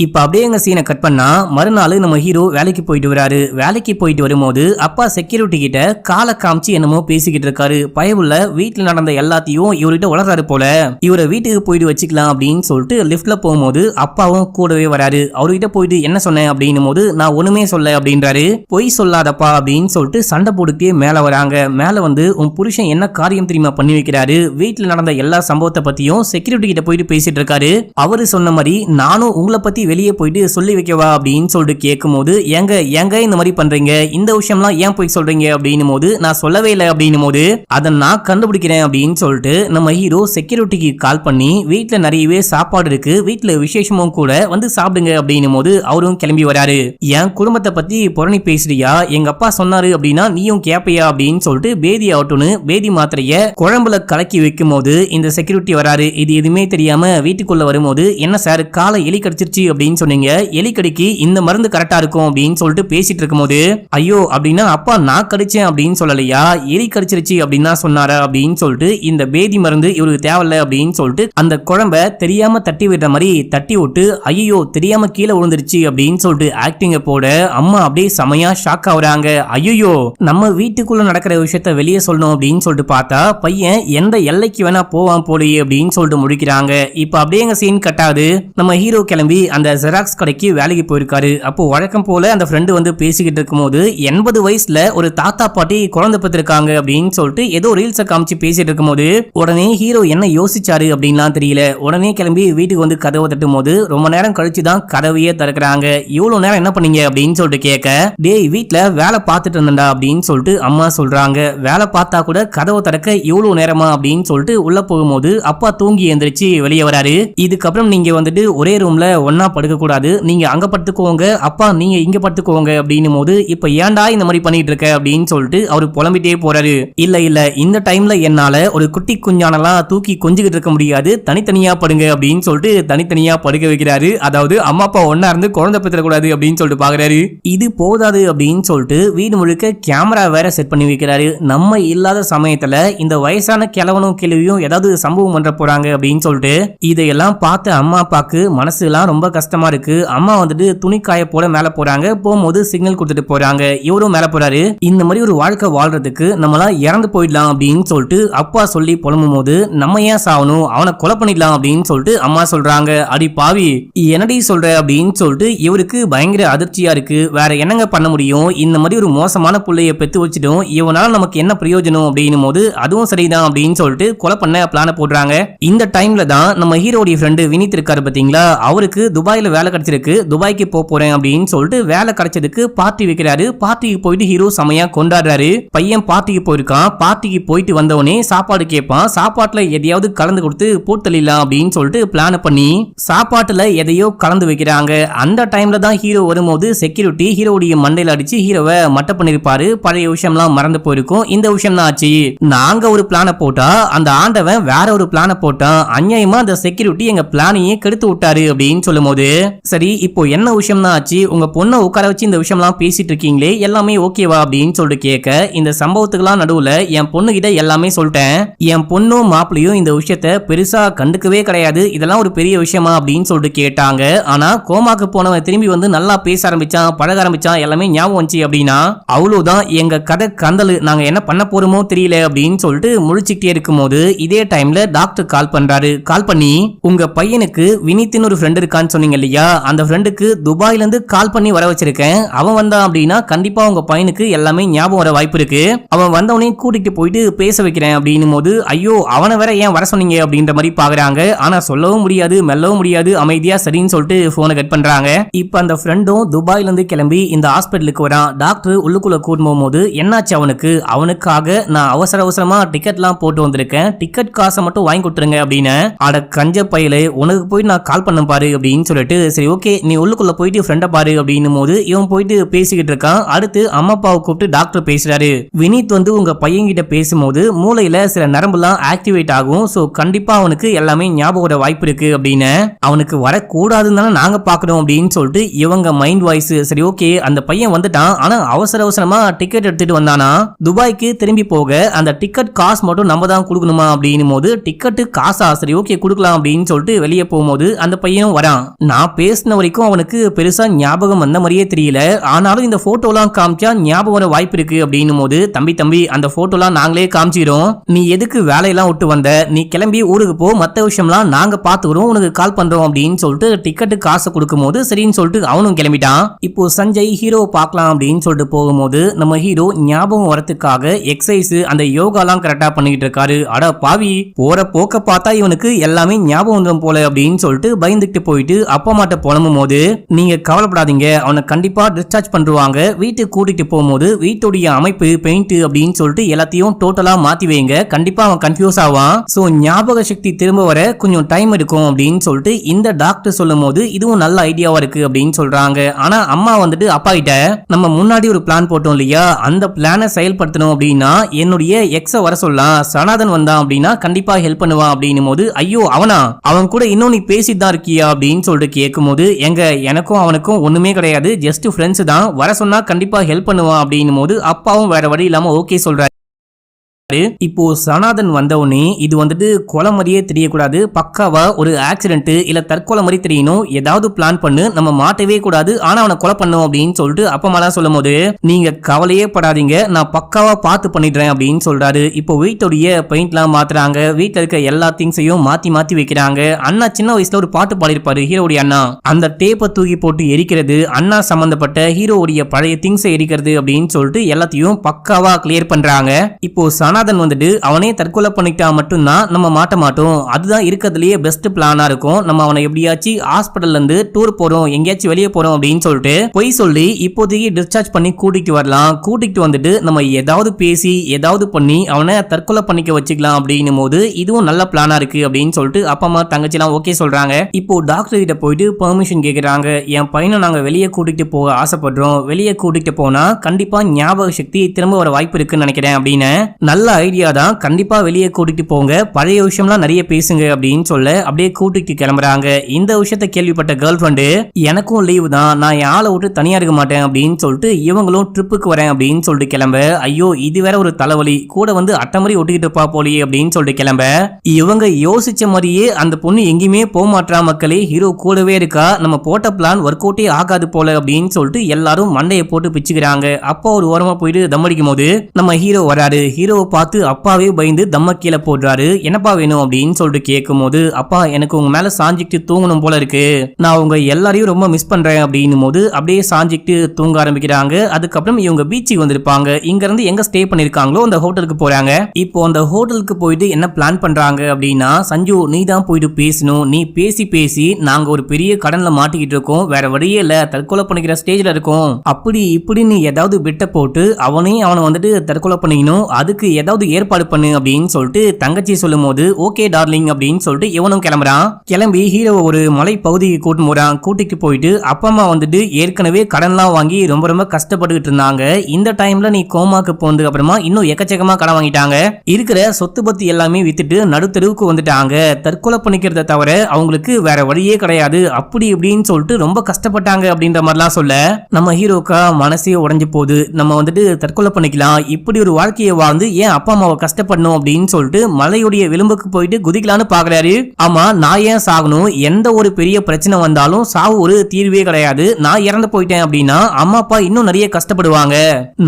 இப்ப அப்படியே எங்க சீனை கட் பண்ணா மறுநாள் நம்ம ஹீரோ வேலைக்கு போயிட்டு வராரு. வேலைக்கு போயிட்டு வரும்போது அப்பா செக்யூரிட்டி கிட்ட காலை காமிச்சு என்னமோ பேசிக்கிட்டு இருக்காரு. பயவுள்ள வீட்டுல நடந்த எல்லாத்தையும் இவர்கிட்ட வளர்றாரு போல. இவரை வீட்டுக்கு போயிட்டு வச்சுக்கலாம் அப்படின்னு சொல்லிட்டு லிப்ட்ல போகும்போது அப்பாவும் கூடவே வராரு. அவர்கிட்ட போயிட்டு என்ன சொன்னேன் அப்படின்னும் போது நான் ஒண்ணுமே சொல்ல அப்படின்றாரு. பொய் சொல்லாதப்பா அப்படின்னு சொல்லிட்டு சண்டை போட்டுக்கிட்டே மேல வராங்க. மேல வந்து உன் புருஷன் என்ன காரியம் தெரியுமா பண்ணி வைக்கிறாரு, வீட்டுல நடந்த எல்லா சம்பவத்தை பத்தியும் செக்யூரிட்டி கிட்ட போயிட்டு பேசிட்டு இருக்காரு. அவரு சொன்ன மாதிரி நானும் உங்களை பத்தி பத்தி வெளியே போயிட்டு சொல்லி வைக்கவா அப்படின்னு சொல்லிட்டு கேட்கும்போது ஏங்க ஏங்க இந்த மாதிரி பண்றீங்க, இந்த விஷயம்லாம் ஏன் போய் சொல்றீங்க அப்படின்னும் போது நான் சொல்லவே இல்லை அப்படின்னும் போது அதை நான் கண்டுபிடிக்கிறேன் அப்படின்னு சொல்லிட்டு நம்ம ஹீரோ செக்யூரிட்டிக்கு கால் பண்ணி வீட்டுல நிறையவே சாப்பாடு இருக்கு, வீட்டுல விசேஷமும் கூட வந்து சாப்பிடுங்க அப்படின்னும் போது அவரும் கிளம்பி வராரு. என் குடும்பத்தை பத்தி புரணி பேசுறியா, எங்க அப்பா சொன்னாரு அப்படின்னா நீயும் கேப்பையா அப்படின்னு சொல்லிட்டு பேதி ஆகட்டும்னு பேதி மாத்திரைய குழம்புல கலக்கி வைக்கும் போது இந்த செக்யூரிட்டி வராரு. இது எதுவுமே தெரியாம வீட்டுக்குள்ள வரும்போது என்ன சார் காலை எலி கடிச்சிருச்சு அப்படின்னு சொன்னீங்க, எலி கடிக்கு இந்த மருந்து கரெக்டா இருக்கும் அப்படின்னு சொல்லிட்டு பேசிட்டு இருக்கும் போது ஐயோ அப்படின்னா அப்பா நான் கடிச்சேன் அப்படின்னு சொல்லலையா, எலி கடிச்சிருச்சு அப்படின்னு சொன்னாரா அப்படின்னு சொல்லிட்டு இந்த பேதி மருந்து இவருக்கு தேவையில்ல அப்படின்னு சொல்லிட்டு அந்த குழம்ப தெரியாம தட்டி விடுற மாதிரி தட்டி விட்டு ஐயோ தெரியாம கீழே விழுந்துருச்சு அப்படின்னு சொல்லிட்டு ஆக்டிங்க போட அம்மா அப்படியே செமையா ஷாக் ஆகுறாங்க. ஐயோ நம்ம வீட்டுக்குள்ள நடக்கிற விஷயத்த வெளியே சொல்லணும் அப்படின்னு சொல்லிட்டு பார்த்தா பையன் எந்த எல்லைக்கு வேணா போவான் போலயே அப்படின்னு சொல்லிட்டு முடிக்கிறாங்க. இப்ப அப்படியே எங்க சீன் கட்டாது, நம்ம ஹீரோ கிளம்பி அந்த ஜெராக்ஸ் கடைக்கு வேலைக்கு போயிருக்காரு. அப்போ வழக்கம் போல அந்த ஃப்ரெண்டு வந்து பேசிக்கிட்டு இருக்கும் போது 80 வயசுல ஒரு தாத்தா பாட்டி குழந்தை பெற்றிருக்காங்க அப்படின்னு சொல்லிட்டு ஏதோ ரீல்ஸை காமிச்சு பேசிட்டு இருக்கும் போது உடனே ஹீரோ என்ன யோசிச்சாரு அப்படின்லாம் தெரியல. உடனே கிளம்பி வீட்டுக்கு வந்து கதவை தட்டும் போது ரொம்ப நேரம் கழிச்சுதான் கதவையே திறக்கிறாங்க. இவ்வளவு நேரம் என்ன பண்ணீங்க அப்படின்னு சொல்லிட்டு கேட்க டேய் வீட்டுல வேலை பார்த்துட்டு இருந்தா அப்படின்னு சொல்லிட்டு அம்மா சொல்றாங்க. வேலை பார்த்தா கூட கதவை திறக்க இவ்வளவு நேரமா அப்படின்னு சொல்லிட்டு உள்ள போகும்போது அப்பா தூங்கி எந்திரிச்சு வெளியே வராரு. இதுக்கப்புறம் நீங்க வந்துட்டு ஒரே ரூம்ல ஒன்னா படுக்க கூடாது, நீங்க அங்க படுத்துக்கோங்க, அப்பா நீங்க இங்க படுத்துக்கோங்க அப்படின்னும் போது இப்ப ஏன்டா இந்த மாதிரி பண்ணிட்டு இருக்க அப்படின்னு சொல்லிட்டு அவரு புலம்பிட்டே போறாரு. இல்ல இல்ல இந்த டைம்ல என்னால ஒரு குட்டி குஞ்சானெல்லாம் தூக்கி கொஞ்சிக்கிட்டு இருக்க முடியாது, தனித்தனியா படுங்க அப்படின்னு சொல்லிட்டு தனித்தனியா படுக்க வைக்கிறாரு. அதாவது அம்மா அப்பா ஒன்னா இருந்து குழந்தை பெற்ற கூடாது அப்படின்னு சொல்லிட்டு பாக்குறாரு. இது போதாது அப்படின்னு சொல்லிட்டு வீடு முழுக்க கேமரா வேற செட் பண்ணி வைக்கிறாரு. நம்ம இல்லாத சமயத்துல இந்த வயசான கிழவனும் கிழவியும் ஏதாவது சம்பவம் பண்ற போறாங்க அப்படின்னு சொல்லிட்டு இதையெல்லாம் பார்த்து அம்மா அப்பாக்கு மனசு எல்லாம் ரொம்ப கஷ்டமா இருக்கு. அம்மா வந்துட்டு துணி காய போட மேல போறாங்க, போகும்போது சிக்னல் கொடுத்துட்டு போறாங்க, இவரும் மேல போறாரு. இந்த மாதிரி ஒரு வாழ்க்கை வாழ்றதுக்கு நம்மளாம் இறந்து போயிடலாம் அப்படின்னு சொல்லிட்டு அப்பா சொல்லி புலம்பும் போது நம்ம ஏன் சாவணும், அவனை கொலை பண்ணிடலாம் அப்படின்னு சொல்லிட்டு அம்மா சொல்றாங்க. அடி பாவி என்னடி சொல்ற அப்படின்னு சொல்லிட்டு இவருக்கு பயங்கர அதிர்ச்சியா இருக்கு. வேற என்னங்க பண்ண முடியும், இந்த மாதிரி ஒரு மோசமான புள்ளைய பெத்து வச்சிடும், இவனால நமக்கு என்ன பிரயோஜனம் அப்படின்னும் போது அதுவும் சரிதான் அப்படின்னு சொல்லிட்டு கொலை பண்ண பிளான போடுறாங்க. இந்த டைம்ல தான் நம்ம ஹீரோடைய ஃப்ரெண்டு வினித் இருக்காரு பாத்தீங்களா, அவருக்கு துபாயில வேலை கிடைச்சிருக்கு, துபாய்க்கு போறேன் அப்படின்னு சொல்லிட்டு வேலை கிடைச்சதுக்கு பார்ட்டி வைக்கிறாரு. பார்ட்டிக்கு போயிட்டு ஹீரோ செமையா கொண்டாடுறாரு. பையன் பார்ட்டிக்கு போயிருக்கான், பார்ட்டிக்கு போயிட்டு வந்தவனே சாப்பாடு கேட்பான், சாப்பாட்டுல எதையாவது கலந்து கொடுத்து போட்டலிடலாம் அப்படின்னு சொல்லிட்டு பிளான் பண்ணி சாப்பாட்டுல எதையோ கலந்து வைக்கிறாங்க. அந்த டைம்ல தான் ஹீரோ வரும்போது செக்யூரிட்டி ஹீரோடைய மண்டையில அடிச்சு ஹீரோவை மட்ட பண்ணிருப்பாரு. பழைய விஷயம்லாம் மறந்து போயிருக்கும். இந்த விஷயம் தான் ஆச்சு, நாங்க ஒரு பிளான போட்டா அந்த ஆண்டவன் வேற ஒரு பிளான போட்டான், அநியாயமா அந்த செக்யூரிட்டி எங்க பிளானையே கெடுத்து விட்டாரு அப்படின்னு சொல்லும் போது சரி இப்போ என்ன விஷயம் தான் ஆச்சு, உங்க பொண்ணை உட்கார வச்சு இந்த விஷயம்லாம் பேசிட்டு இருக்கீங்களே எல்லாமே ஓகேவா அப்படின்னு சொல்லிட்டு கேட்க இந்த சம்பவத்துக்கெல்லாம் நடுவுல என் பொண்ணு கிட்ட எல்லாமே சொல்லிட்டேன், என் பொண்ணும் மாப்பிளையும் இந்த விஷயத்த பெருசா கண்டுக்கவே கிடையாது, இதெல்லாம் ஒரு பெரிய விஷயமா அப்படின்னு சொல்லிட்டு கேட்டாங்க. ஆனா கோமாக்கு போனவன் திரும்பி வந்து நல்லா பேச ஆரம்பிச்சான், பழக ஆரம்பிச்சான், எல்லாமே ஞாபகம் வந்துச்சு அப்படின்னா அவ்வளவுதான் எங்க கதை கந்தலு, நாங்க என்ன பண்ண போறோமோ தெரியல அப்படின்னு சொல்லிட்டு முழிச்சுக்கிட்டே இருக்கும் போது இதே டைம்ல டாக்டர் கால் பண்றாரு. கால் பண்ணி உங்க பையனுக்கு வினித்தின் ஒரு ஃப்ரெண்ட் இருக்கான்னு சொன்னீங்க இல்லையா, அந்த ஃப்ரெண்டுக்கு துபாயில இருந்து கால் பண்ணி வர வச்சிருக்கேன், அவன் வந்தான் அப்படின்னா கண்டிப்பா உங்க பையனுக்கு எல்லாமே ஞாபகம் வர வாய்ப்பு இருக்கு, அவன் வந்தவனையும் கூட்டிட்டு போயிட்டு பேச வைக்கிறேன் அப்படின்னும் போது ஐயோ அவனை வேற ஏன் வர சொன்னீங்க அப்படின்ற மாதிரி பாக்குறாங்க. ஆனா சொல்லவும் முடியாது மெல்லவும் முடியாது, அமைதியா சரின்னு சொல்லிட்டு போனை கட் பண்றாங்க. இப்ப அந்த ஃப்ரெண்டும் துபாயில இருந்து கிளம்பி இந்த ஹாஸ்பிட்டலுக்கு வரான். டாக்டர் உள்ளுக்குள்ள கூட்டு போகும்போது என்னாச்சு அவனுக்கு, அவனுக்காக நான் அவசர அவசரமா டிக்கெட்லாம் போட்டு வந்திருக்கேன், டிக்கெட் காசை மட்டும் வாங்கி கொடுத்துருங்க அப்படின்னு. அட கஞ்ச பையலே உனக்கு போயிட்டு நான் கால் பண்ண பாரு அப்படின்னு சொல்லிட்டு சரி ஓகே நீ உள்ளுக்குள்ள போயிட்டு ஃப்ரெண்டை பாரு அப்படின்னும் போது இவன் போயிட்டு பேசிக்கிட்டு இருக்கான். அடுத்து அம்மா அப்பாவை கூப்பிட்டு டாக்டர் பேசுறாரு. வினித் வந்து உங்க பையன் கிட்ட பேசும்போது மூளையில சில நரம்புலாம் ஆக்டிவேட் ஆகும், சோ கண்டிப்பா அவனுக்கு எல்லாமே ஞாபகம் வர வாய்ப்பு இருக்கு அப்படின்னு. அவனுக்கு வரக்கூடாதுன்னு தானே நாங்க பாக்குறோம் அப்படின்னு சொல்லிட்டு இவங்க மைண்ட் வாய்ஸ். சரி ஓகே அந்த பையன் வந்துட்டான், ஆனா அவசர அவசரமா டிக்கெட் எடுத்துட்டு வந்தானா, துபாய்க்கு திரும்பி போக அந்த டிக்கெட் காசு மட்டும் நம்ம தான் கொடுக்கணுமா அப்படின்னும் போது டிக்கெட்டு காசா, சரி ஓகே கொடுக்கலாம் அப்படின்னு சொல்லிட்டு வெளியே போகும்போது அந்த பையனும் வரான். நான் பேசின வரைக்கும் அவனுக்கு பெருசா ஞாபகம் வந்த மாதிரியே தெரியல, ஆனாலும் இந்த போட்டோலாம் காமிச்சா ஞாபகம் வர வாய்ப்பு இருக்கு அப்படின்னும் போது தம்பி அந்த போட்டோலாம் நாங்களே காமிச்சிரோம், நீ எதுக்கு வேலையெல்லாம் விட்டு வந்த, நீ கிளம்பி ஊருக்கு போ, மத்த விஷயம்லாம் நாங்க பாத்துக்கிறோம், உனக்கு கால் பண்றோம் அப்படின்னு சொல்லிட்டு டிக்கெட்டு காசு கொடுக்கும் போது சரின்னு சொல்லிட்டு அவனும் கிளம்பிட்டான். இப்போ சஞ்சய் ஹீரோ பார்க்கலாம் அப்படின்னு சொல்லிட்டு போகும்போது நம்ம ஹீரோ ஞாபகம் வரத்துக்காக எக்ஸசைஸ் அந்த யோகாலாம் கரெக்டா பண்ணிட்டு இருக்காரு. அட பாவி போற போக்க பார்த்தா இவனுக்கு எல்லாமே ஞாபகம் வந்துடும் போல அப்படின்னு சொல்லிட்டு பயந்துட்டு போயிட்டு அப்பா அம்மாட்ட புலம்பும் போது நீங்க கவலைப்படாதீங்க, அவனை கண்டிப்பா டிஸ்சார்ஜ் பண்ணுவாங்க, வீட்டுக்கு கூட்டிட்டு போகும்போது வீட்டுடைய அமைப்பு பெயிண்ட் அப்படின்னு சொல்லிட்டு எல்லாத்தையும் டோட்டலா மாத்தி வைங்க, கண்டிப்பா அவன் கன்ஃபியூஸ் ஆவான், சோ ஞாபக சக்தி திரும்ப வர கொஞ்சம் டைம் எடுக்கும் அப்படின்னு சொல்லிட்டு இந்த டாக்டர் சொல்லும் போது இதுவும் நல்ல ஐடியாவா இருக்கு அப்படின்னு சொல்றாங்க. ஆனா அம்மா வந்துட்டு அப்பா கிட்ட நம்ம முன்னாடி ஒரு பிளான் போட்டோம் இல்லையா, அந்த பிளானை செயல்படுத்தணும் அப்படின்னா என்னுடைய எக்ஸ வர சொல்லலாம், சனாதன் வந்தான் அப்படின்னா கண்டிப்பா ஹெல்ப் பண்ணுவான் அப்படின்னும் போது ஐயோ அவன் கூட இன்னும் நீ பேசிட்டு தான் இருக்கியா அப்படின்னு சொல்லிட்டு கேட்கும் போது எங்க எனக்கும் அவனுக்கும் ஒண்ணுமே கிடையாது, ஜஸ்ட் ஃப்ரெண்ட்ஸ் தான், வர சொன்னா கண்டிப்பா ஹெல்ப் பண்ணுவான் அப்படின்னும் போது அப்பாவும் வேற வழி இல்லாம ஓகே சொல்றாரு. இப்போ சனாதன் வந்தவனே இது வந்துட்டு கொலை மாதிரியே தெரியக்கூடாது, பக்காவா ஒரு ஆக்சிடென்ட் இல்ல தற்கொலை மாதிரி தெரியணும், ஏதாவது பிளான் பண்ணு, நம்ம மாட்டவே கூடாது, ஆனா அவனை கொலை பண்ணும் அப்படின்னு சொல்லிட்டு அப்பமாலாம் சொல்லும் போது நீங்க கவலையே படாதீங்க, நான் பக்காவா பார்த்து பண்ணிடுறேன் அப்படின்னு சொல்றாரு. இப்போ வீட்டுடைய பெயிண்ட்லாம் மாத்துறாங்க, வீட்டுல இருக்க எல்லா திங்ஸையும் மாத்தி மாத்தி வைக்கிறாங்க. அண்ணா சின்ன வயசுல ஒரு பாட்டு பாடிருப்பாரு ஹீரோடைய அண்ணா, அந்த டேப்பை தூக்கி போட்டு எரிக்கிறது, அண்ணா சம்பந்தப்பட்ட ஹீரோடைய பழைய திங்ஸை எரிக்கிறது அப்படின்னு சொல்லிட்டு எல்லாத்தையும் பக்காவா கிளியர் பண்றாங்க. இப்போ சனாதன் வந்துட்டு அவனே தற்கொலை பண்ணிட்டா மட்டும்தான் நம்ம மாட்ட மாட்டோம், அதுதான் இருக்கிறதுலயே பெஸ்ட் பிளானா இருக்கும், நம்ம அவனை எப்படியாச்சும் ஹாஸ்பிட்டல்ல இருந்து டூர் போறோம் எங்கேயாச்சும் வெளியே போறோம் அப்படின்னு சொல்லிட்டு போய் சொல்லி இப்போதைக்கு டிஸ்சார்ஜ் பண்ணி கூட்டிட்டு வரலாம், கூட்டிட்டு வந்துட்டு நம்ம ஏதாவது பேசி ஏதாவது பண்ணி அவனை தற்கொலை பண்ணிக்க வச்சுக்கலாம் அப்படின்னும் போது இதுவும் நல்ல பிளானா இருக்கு அப்படின்னு சொல்லிட்டு அப்பா அம்மா தங்கச்சி எல்லாம் ஓகே சொல்றாங்க. இப்போ டாக்டர் கிட்ட போயிட்டு பெர்மிஷன் கேக்குறாங்க, என் பையனை நாங்க வெளியே கூட்டிட்டு போக ஆசைப்படுறோம், வெளியே கூட்டிட்டு போனா கண்டிப்பா ஞாபக சக்தி திரும்ப வர வாய்ப்பு இருக்குன்னு நினைக்கிறேன் அப்படின்னு. நல்ல ஐடியா தான், கண்டிப்பா வெளியே கூட்டிட்டு போங்க, பழைய விஷயம்லாம் நிறைய பேசுங்க அப்படின்னு சொல்ல அப்படியே கூட்டிட்டு கிளம்புறாங்க. இந்த விஷயத்த கேள்விப்பட்ட கேர்ள் ஃப்ரெண்டு எனக்கும் லீவு தான், நான் என் ஆளை விட்டு தனியா இருக்க மாட்டேன் அப்படின்னு சொல்லிட்டு இவங்களும் ட்ரிப்புக்கு வரேன் அப்படின்னு சொல்லிட்டு கிளம்ப, ஐயோ இது வேற ஒரு தலைவலி, கூட வந்து அட்டை மாதிரி ஒட்டிக்கிட்டு இருப்பா போலியே அப்படின்னு சொல்லிட்டு கிளம்ப, இவங்க யோசிச்ச மாதிரியே அந்த பொண்ணு எங்கேயுமே போக மாட்டா, மக்களே ஹீரோ கூடவே இருக்கா, நம்ம போட்ட பிளான் ஒர்க் அவுட்டே ஆகாது போல அப்படின்னு சொல்லிட்டு எல்லாரும் மண்டையை போட்டு பிச்சுக்கிறாங்க. அப்பா ஒரு ஓரமா போயிட்டு தம் அடிக்கும் போது நம்ம ஹீரோ வராரு, ஹீரோவை பார்த்து அப்பாவே பயந்து தம்ம கீழே போடுறாரு. என்னப்பா வேணும் அப்படின்னு சொல்லிட்டு கேட்கும் போது அப்பா எனக்கு உங்க மேல சாஞ்சிக்கிட்டு தூங்கணும் போல இருக்கு, நான் உங்க எல்லாரையும் ரொம்ப மிஸ் பண்றேன் அப்படின்னும் போது அப்படியே சாஞ்சிக்கிட்டு தூங்க ஆரம்பிக்கிறாங்க. அதுக்கப்புறம் இவங்க பீச்சுக்கு வந்திருப்பாங்க, இங்க இருந்து எங்க ஸ்டே பண்ணிருக்காங்களோ அந்த ஹோட்டலுக்கு போறாங்க. இப்போ அந்த ஹோட்டலுக்கு போயிட்டு என்ன பிளான் பண்றாங்க அப்படின்னா, சஞ்சு நீ தான் போயிட்டு பேசணும், நீ பேசி பேசி நாங்க ஒரு பெரிய கடன்ல மாட்டிக்கிட்டு இருக்கோம், வேற வழியே இல்ல, தற்கொலை பண்ணிக்கிற ஸ்டேஜ்ல இருக்கோம், அப்படி இப்படி நீ ஏதாவது பிட்ட போட்டு அவனை வந்துட்டு தற்கொலை பண்ணிக்கணும், அதுக்கு ஏதாவது ஏற்பாடு பண்ணு அப்படின்னு சொல்லிட்டு தங்கச்சி சொல்லும் போது ஓகே டார்லிங் அப்படின்னு சொல்லிட்டு இவனும் கிளம்புறான். கிளம்பி ஹீரோ ஒரு மலை பகுதிக்கு கூட்டு போறான். கூட்டிட்டு போயிட்டு அப்பா அம்மா வந்துட்டு ஏற்கனவே கடன்லாம் வாங்கி ரொம்ப ரொம்ப கஷ்டப்பட்டுக்கிட்டு இருந்தாங்க, இந்த டைம்ல நீ கோமாக்கு போனதுக்கு அப்புறமா இன்னும் எக்கச்சக்கமா கடன் வாங்கிட்டாங்க, இருக்கிற சொத்து பத்தி எல்லாமே வித்துட்டு நடுத்தருவுக்கு வந்துட்டாங்க, தற்கொலை பண்ணிக்கிறத தவிர அவங்களுக்கு வேற வழியே கிடையாது, அப்படி இப்படின்னு சொல்லிட்டு ரொம்ப கஷ்டப்பட்டாங்க அப்படின்ற மாதிரிலாம் சொல்ல நம்ம ஹீரோக்கா மனசே உடைஞ்சு போகுது, நம்ம வந்துட்டு தற்கொலை பண்ணிக்கலாம், இப்படி ஒரு வாழ்க்கையை வாழ்ந்து ஏன் அப்பா அம்மாவை கஷ்டப்படணும் அப்படின்னு சொல்லிட்டு மலையுடைய விளிம்புக்கு போயிட்டு குதிக்கலான்னு பாக்குறாரு. ஆமா நான் ஏன் சாகணும், எந்த ஒரு பெரிய பிரச்சனை வந்தாலும் சாவு ஒரு தீர்வே கிடையாது, நான் இறந்து போயிட்டேன் அப்படின்னா அம்மா அப்பா இன்னும் நிறைய கஷ்டப்படுவாங்க,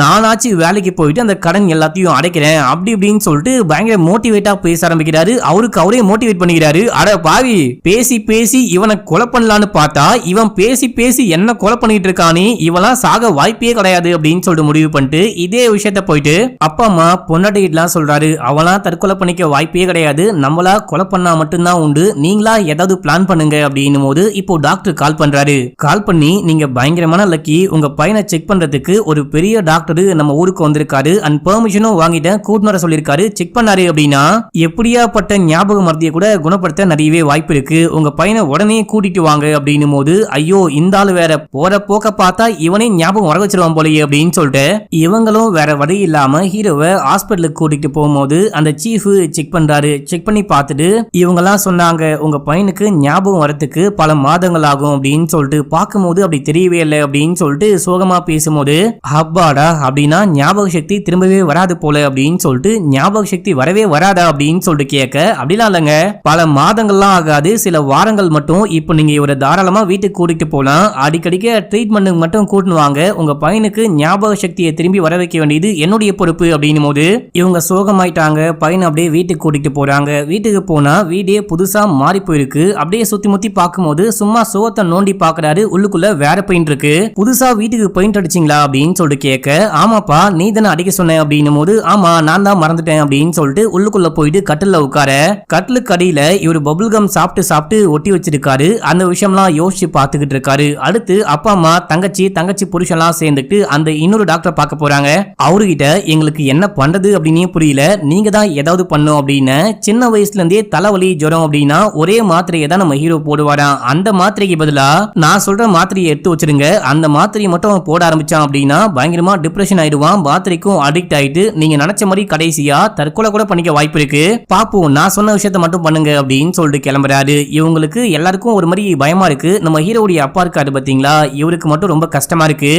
நானாச்சு வேலைக்கு போயிட்டு அந்த கடன் எல்லாத்தையும் அடைக்கிறேன் அப்படி இப்படின்னு சொல்லிட்டு பயங்கர மோட்டிவேட்டா பேச ஆரம்பிக்கிறாரு. அவருக்கு அவரே மோட்டிவேட் பண்ணிக்கிறாரு. அட பாவி, பேசி பேசி இவனை கொலை பண்ணலான்னு பார்த்தா இவன் பேசி பேசி என்ன கொலை பண்ணிட்டு இருக்கானே, இவெல்லாம் சாக வாய்ப்பே கிடையாது அப்படின்னு சொல்லிட்டு முடிவு பண்ணிட்டு இதே விஷயத்த போயிட்டு அப்பா அம்மா பொண்டாட்டிலாம் சொல்றாரு, அவெல்லாம் தற்கொலை பண்ணிக்க வாய்ப்பே கிடையாது, நம்மளா கொலை பண்ணா மட்டும்தான் உண்டு, நீங்களா ஏதாவது பிளான் பண்ணுங்க அப்படின்னும் போது இப்போ டாக்டர் கால் பண்றாரு. கால் பண்ணி நீங்க பயங்கரமான லக்கி, உங்க பையனை செக் பண்றதுக்கு ஒரு பெரிய டாக்டர் நம்ம ஊருக்கு வந்திருக்காரு, அண்ட் பெர்மிஷனும் வாங்கிட்டேன், கூட்டிட்டு வர சொல்லிருக்காரு, செக் பண்ணாரு அப்படின்னா எப்படியாப்பட்ட ஞாபக மருதியை கூட குணப்படுத்த நிறையவே வாய்ப்பு இருக்கு, உங்க பையனை உடனே கூட்டிட்டு வாங்க அப்படின்னும் போது ஐயோ இந்த ஆளு வேற போற போக்க பார்த்தா இவனே ஞாபகம் வர வச்சிருவான் போலயே அப்படின்னு சொல்லிட்டு இவங்களும் வேற வழி இல்லாம ஹீரோவை ஹாஸ்பிட்டலுக்கு கூட்டிட்டு போகும்போது அந்த சீஃப் செக் பண்றாரு. செக் பண்ணி பார்த்துட்டு இவங்கெல்லாம் சொன்னாங்க உங்க பையனுக்கு ஞாபகம் வரத்துக்கு பல மாதங்கள் ஆகும் அப்படின்னு சொல்லிட்டு, பார்க்கும்போது அப்படி தெரியவே இல்லை அப்படின்னு சொல்லிட்டு சோகமா பேசும்போது அப்பாடா அப்படின்னா ஞாபக சக்தி திரும்பவே வராது போல அப்படின்னு சொல்லிட்டு, ஞாபக சக்தி வரவே வராதா அப்படின்னு சொல்லிட்டு கேட்க அப்படிலாம் இல்லைங்க, பல மாதங்கள்லாம் ஆகாது, சில வாரங்கள் மட்டும், இப்போ நீங்க இவரை தாராளமா வீட்டுக்கு கூட்டிட்டு போலாம், அடிக்கடிக்க ட்ரீட்மெண்ட்டுக்கு மட்டும் கூட்டுவாங்க, உங்க பையனுக்கு ஞாபக சக்தியை திரும்பி வர வைக்க வேண்டியது என்னுடைய பொறுப்பு அப்படின்னும் போது இவங்க சோகமாயிட்டாங்க. பையன் அப்படியே வீட்டுக்கு கூட்டிட்டு போறாங்க. வீட்டுக்கு போனா வீடே புதுசா மாறி போயிருக்கு. அப்படியே சுத்தி முத்தி பார்க்கும்போது சும்மா சோகத்தை நோண்டி பாக்குறாரு. உள்ளுக்குள்ள வேற பெயிண்ட் இருக்கு. புதுசா வீட்டுக்கு பெயிண்ட் அடிச்சிங்களா அப்படின்னு சொல்லிட்டு கேட்க, ஆமாப்பா நீ தானே அடிக்க சொன்ன அப்படின்னும் போது, ஆமா நான் தான் மறந்துட்டேன் அப்படின்னு சொல்லிட்டு உள்ளுக்குள்ள போயிட்டு கட்டில உட்கார, கட்டிலுக்கு அடியில இவர் பபுள் கம் சாப்பிட்டு சாப்பிட்டு ஒட்டி வச்சிருக்காரு. அந்த விஷயம்லாம் யோசிச்சு பார்த்துக்கிட்டு இருக்காரு. அடுத்து அப்பா அம்மா தங்கச்சி புருஷன்லாம் சேர்ந்துட்டு அந்த இன்னொரு டாக்டர் பார்க்க போறாங்க. அவர்கிட்ட எங்களுக்கு என்ன பண்றது அப்படின்னு புரியல, நீங்க தான் ஏதாவது பண்ணும் அப்படின்னு. சின்ன வயசுல இருந்தே தலைவலி ஜுரம் அப்படின்னா ஒரே மாத்திரையை தான் நம்ம ஹீரோ போடுவாராம். அந்த மாத்திரைக்கு பதிலா நான் சொல்ற மாத்திரையை எடுத்து வச்சிருங்க, அந்த மாத்திரையை மட்டும் போட ஆரம்பிச்சான் அப்படின்னா பயங்கரமா டிப்ரெஷன் ஆயிடுவான். மாத்திரைக்கும் அடிக்ட் ஆயிட்டு நீங்க நினைச்ச மாதிரி கடைசியா தற்கொலை கூட பண்ணிக்க வாய்ப்பு இருக்கு. பாப்போம் நான் சொன்ன விஷயத்த மட்டும் பண்ணுங்க அப்படின்னு சொல்லிட்டு கிளம்புறாரு. இவங்களுக்கு எல்லாருக்கும் ஒரு மாதிரி பயமா இருக்கு. நம்ம ஹீரோடைய அப்பா இருக்காரு பாத்தீங்களா, இவருக்கு மட்டும் ரொம்ப கஷ்டமா இருக்கு.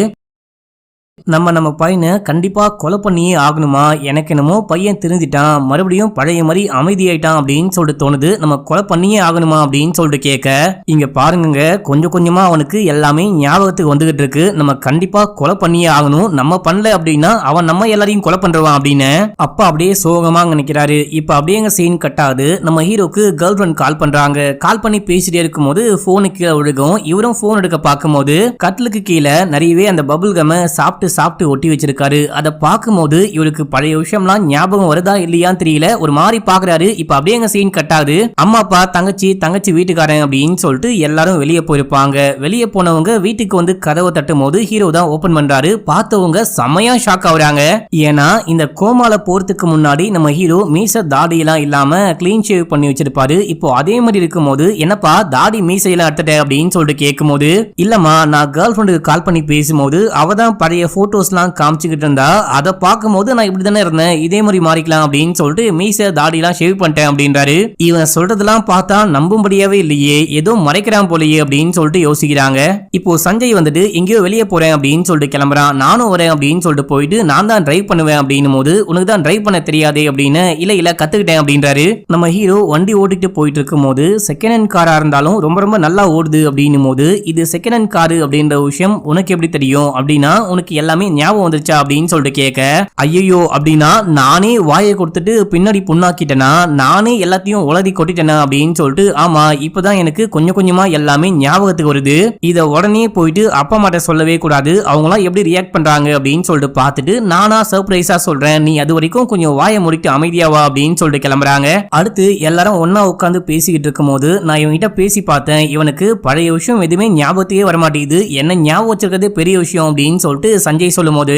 நம்ம பையனை கண்டிப்பா கொலை பண்ணியே ஆகணுமா, எனக்கு என்னமோ பையன் திருந்திட்டான், மறுபடியும் பழைய மாதிரி அமைதியாயிட்டான் அப்படின்னு சொல்லிட்டு தோணுது, நம்ம கொலை பண்ணியே ஆகணுமா அப்படின்னு சொல்லிட்டு கேட்க, இங்க பாருங்க கொஞ்சம் கொஞ்சமா அவனுக்கு எல்லாமே ஞாபகத்துக்கு வந்துகிட்டு இருக்கு, நம்ம கண்டிப்பா கொலை பண்ணியே ஆகணும், நம்ம பண்ணல அப்படின்னா அவன் நம்ம எல்லாரையும் கொலை பண்றவான் அப்படின்னு அப்பா அப்படியே சோகமா நினைக்கிறாரு. இப்ப அப்படியே சீன் கட் ஆகுது. நம்ம ஹீரோக்கு கேர்ள் ஃபிரெண்ட் கால் பண்றாங்க. கால் பண்ணி பேசிட்டே இருக்கும் போது போனுக்கு கீழே விழுகும். இவரும் போன் எடுக்க பார்க்கும் போது கட்டிலுக்கு கீழே நிறையவே அந்த பபுள் கம சாப்பிட்டு ஒட்டி வச்சிருக்காரு. அதை பார்க்கும்போது இவருக்கு பழைய விஷயம்லாம் ஞாபகம் வருதா இல்லையான்னு தெரியல, ஒரு மாதிரி பாக்குறாரு. இப்ப அப்படியே எங்க சீன் கட்டாது. அம்மா அப்பா தங்கச்சி வீட்டுக்காரன் அப்படின்னு சொல்லிட்டு எல்லாரும் வெளியே போயிருப்பாங்க. வெளியே போனவங்க வீட்டுக்கு வந்து கதவை தட்டும் போது ஹீரோ தான் ஓபன் பண்றாரு. பார்த்தவங்க செமையா ஷாக் ஆகுறாங்க. ஏன்னா இந்த கோமால போறதுக்கு முன்னாடி நம்ம ஹீரோ மீச தாடி எல்லாம் இல்லாம கிளீன் ஷேவ் பண்ணி வச்சிருப்பாரு. இப்போ அதே மாதிரி இருக்கும் போது என்னப்பா தாடி மீசையெல்லாம் எடுத்துட்ட அப்படின்னு சொல்லிட்டு கேட்கும் போது, இல்லம்மா நான் கேர்ள் ஃபிரெண்டுக்கு கால் பண்ணி பேசும்போது அவதான் பழைய போட்டோஸ்லாம் காமிச்சுக்கிட்டு இருந்தா, அதை பார்க்கும்போது நான் இப்படி தானே இருந்தேன், இதே மாதிரி மாறிக்கலாம் அப்படின்னு சொல்லிட்டு மீச தாடிலாம் ஷேவ் பண்ணிட்டேன் அப்படின்றாரு. இவன் சொல்றதெல்லாம் பார்த்தா நம்பும்படியாவே இல்லையே, ஏதோ மறைக்கிறான் போலயே அப்படின்னு சொல்லிட்டு யோசிக்கிறாங்க. இப்போ சஞ்சய் வந்துட்டு எங்கேயோ வெளியே போறேன் அப்படின்னு சொல்லிட்டு கிளம்புறான். நானும் வரேன் அப்படின்னு சொல்லிட்டு போயிட்டு நான் தான் டிரைவ் பண்ணுவேன் அப்படின்னும் போது, உனக்கு தான் டிரைவ் பண்ண தெரியாதே அப்படின்னு, இல்ல கத்துக்கிட்டேன் அப்படின்றாரு. நம்ம ஹீரோ வண்டி ஓட்டிட்டு போயிட்டு இருக்கும் போது செகண்ட் ஹேண்ட் காரா இருந்தாலும் ரொம்ப நல்லா ஓடுது அப்படின்னும் போது, இது செகண்ட் ஹேண்ட் காரு அப்படின்ற விஷயம் உனக்கு எப்படி தெரியும் அப்படின்னா, உனக்கு எல்லாமே ஞாபகம் வந்துருச்சா அப்படின்னு சொல்லிட்டு கேட்க, ஐயோ அப்படின்னா நானே வாயை கொடுத்துட்டு பின்னாடி புண்ணாக்கிட்டேனா, நானே எல்லாத்தையும் உளறி கொட்டிட்டேனா அப்படின்னு சொல்லிட்டு, ஆமா இப்பதான் எனக்கு கொஞ்சம் கொஞ்சமா எல்லாமே ஞாபகத்துக்கு வருது, இத உடனே போயிட்டு அப்பா அம்மாட்ட சொல்லவே கூடாது, அவங்களாம் எப்படி ரியாக்ட் பண்றாங்க அப்படின்னு சொல்லிட்டு பார்த்துட்டு நானா சர்ப்ரைஸா சொல்றேன், நீ அது வரைக்கும் கொஞ்சம் வாயை முடிட்டு அமைதியாவா அப்படின்னு சொல்லிட்டு கிளம்புறாங்க. அடுத்து எல்லாரும் ஒன்னா உட்காந்து பேசிக்கிட்டு இருக்கும் போது நான் இவன்கிட்ட பேசி பார்த்தேன், இவனுக்கு பழைய விஷயம் எதுவுமே ஞாபகத்தையே வரமாட்டேங்குது, என்ன ஞாபகம் வச்சிருக்கிறதே பெரிய விஷயம் அப்படின்னு சொல்லிட்டு சஞ்சய் சொல்லும் போது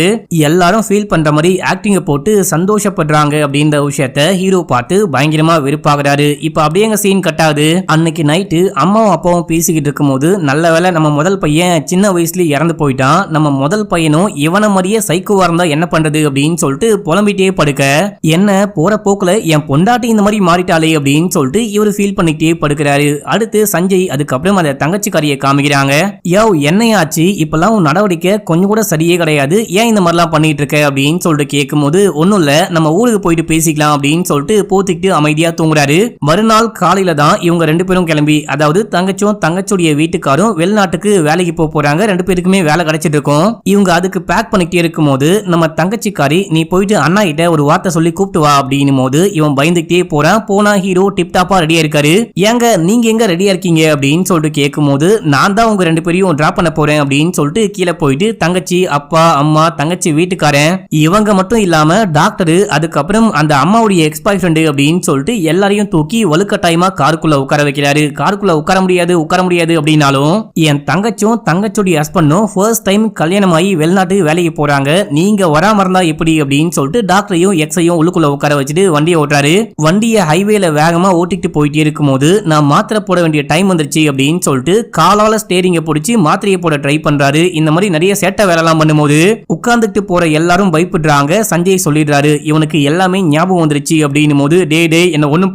எல்லாரும் ஃபீல் பண்ற மாதிரி ஆக்டிங்க போட்டு சந்தோஷப்படுறாங்க அப்படின்ற விஷயத்த ஹீரோ பார்த்து பயங்கரமா வெறுப்பாகிறாரு. இப்ப அப்படியே சீன் கட்டாது. அன்னைக்கு நைட்டு அம்மாவும் அப்பாவும் பேசிக்கிட்டு இருக்கும் போது, நல்ல வேளை நம்ம முதல் பையன் சின்ன வயசுல இறந்து போயிட்டான், நம்ம முதல் பையனும் இவன மாதிரியே சைக்கோவா இருந்தா என்ன பண்றது அப்படின்னு சொல்லிட்டு புலம்பிட்டே படுக்க, என்ன போற போக்குல என் பொண்டாட்டி இந்த மாதிரி மாறிட்டாலே அப்படின்னு சொல்லிட்டு இவரு ஃபீல் பண்ணிட்டே படுக்கிறாரு. அடுத்து சஞ்சய் அதுக்கப்புறம் அந்த தங்கச்சிக்காரியை காமிக்கிறாங்க. யோ என்னையாச்சு, இப்பெல்லாம் உன் நடவடிக்கை கொஞ்சம் கூட சரியே கிடையாது, ஏன் இந்த மாதிரிலாம் பண்ணிட்டு இருக்க அப்படின்னு சொல்லிட்டு கேட்கும் போது, ஒன்னும் இல்ல நம்ம ஊருக்கு போயிட்டு பேசிக்கலாம் அப்படின்னு சொல்லிட்டு போத்திக்கிட்டு அமைதியா தூங்குறாரு. மறுநாள் காலையில தான் இவங்க ரெண்டு பேரும் கிளம்பி, அதாவது தங்கச்சியுடைய வீட்டுக்காரும் வெளிநாட்டுக்கு வேலைக்கு போறாங்க. ரெண்டு பேருக்குமே வேலை கிடைச்சிட்டு இருக்கும். இவங்க அதுக்கு பேக் பண்ணிட்டே இருக்கும் போது நம்ம தங்கச்சிக்காரி, நீ போயிட்டு அண்ணா கிட்ட ஒரு வார்த்தை சொல்லி கூப்பிட்டு வா அப்படின்னும் போது இவன் பயந்துகிட்டே போறான். போனா ஹீரோ டிப் டாப்பா ரெடியா இருக்காரு. ஏங்க நீங்க எங்க ரெடியா இருக்கீங்க அப்படின்னு சொல்லிட்டு கேட்கும் போது, நான் தான் உங்க ரெண்டு பேரையும் டிராப் பண்ண போறேன் அப்படின்னு சொல்லிட்டு கீழே போயிட்டு தங்கச்சி அப்பா அம்மா தங்கச்சி வீட்டுக்காரன் இவங்க மட்டும் இல்லாம டாக்டர், அதுக்கப்புறம் அந்த அம்மாவுடைய எக்ஸ் பாய் ஃப்ரெண்டு அப்படின்னு சொல்லிட்டு எல்லாரையும் தூக்கி வலுக்கட்டாயமா காருக்குள்ள உட்கார வைக்கிறாரு. காருக்குள்ள உட்கார முடியாது அப்படின்னாலும் என் தங்கச்சியுடைய ஹஸ்பண்டும் ஃபர்ஸ்ட் டைம் கல்யாணம் ஆகி வெளிநாட்டுக்கு வேலைக்கு போறாங்க, நீங்க வராம இருந்தா எப்படி அப்படின்னு சொல்லிட்டு டாக்டரையும் எக்ஸையும் உள்ளுக்குள்ள உட்கார வச்சுட்டு வண்டியை ஓட்டுறாரு. வண்டியை ஹைவேல வேகமா ஓட்டிட்டு போயிட்டே இருக்கும் போது, நான் மாத்திரை போட வேண்டிய டைம் வந்துருச்சு அப்படின்னு சொல்லிட்டு காலால ஸ்டேரிங்க பிடிச்சி மாத்திரையை போட ட்ரை பண்றாரு. இந்த மாதிரி நிறைய சேட்டை வேலை எல்லாம் பண்ணும்போது உட்கார்ந்துட்டு போற எல்லாரும் பயப்படுறாங்க. சஞ்சய் சொல்லிடுறாரு, இவனுக்கு எல்லாமே ஞாபகம் வந்துருச்சு அப்படின்னும் போது, டே என்ன ஒன்னும்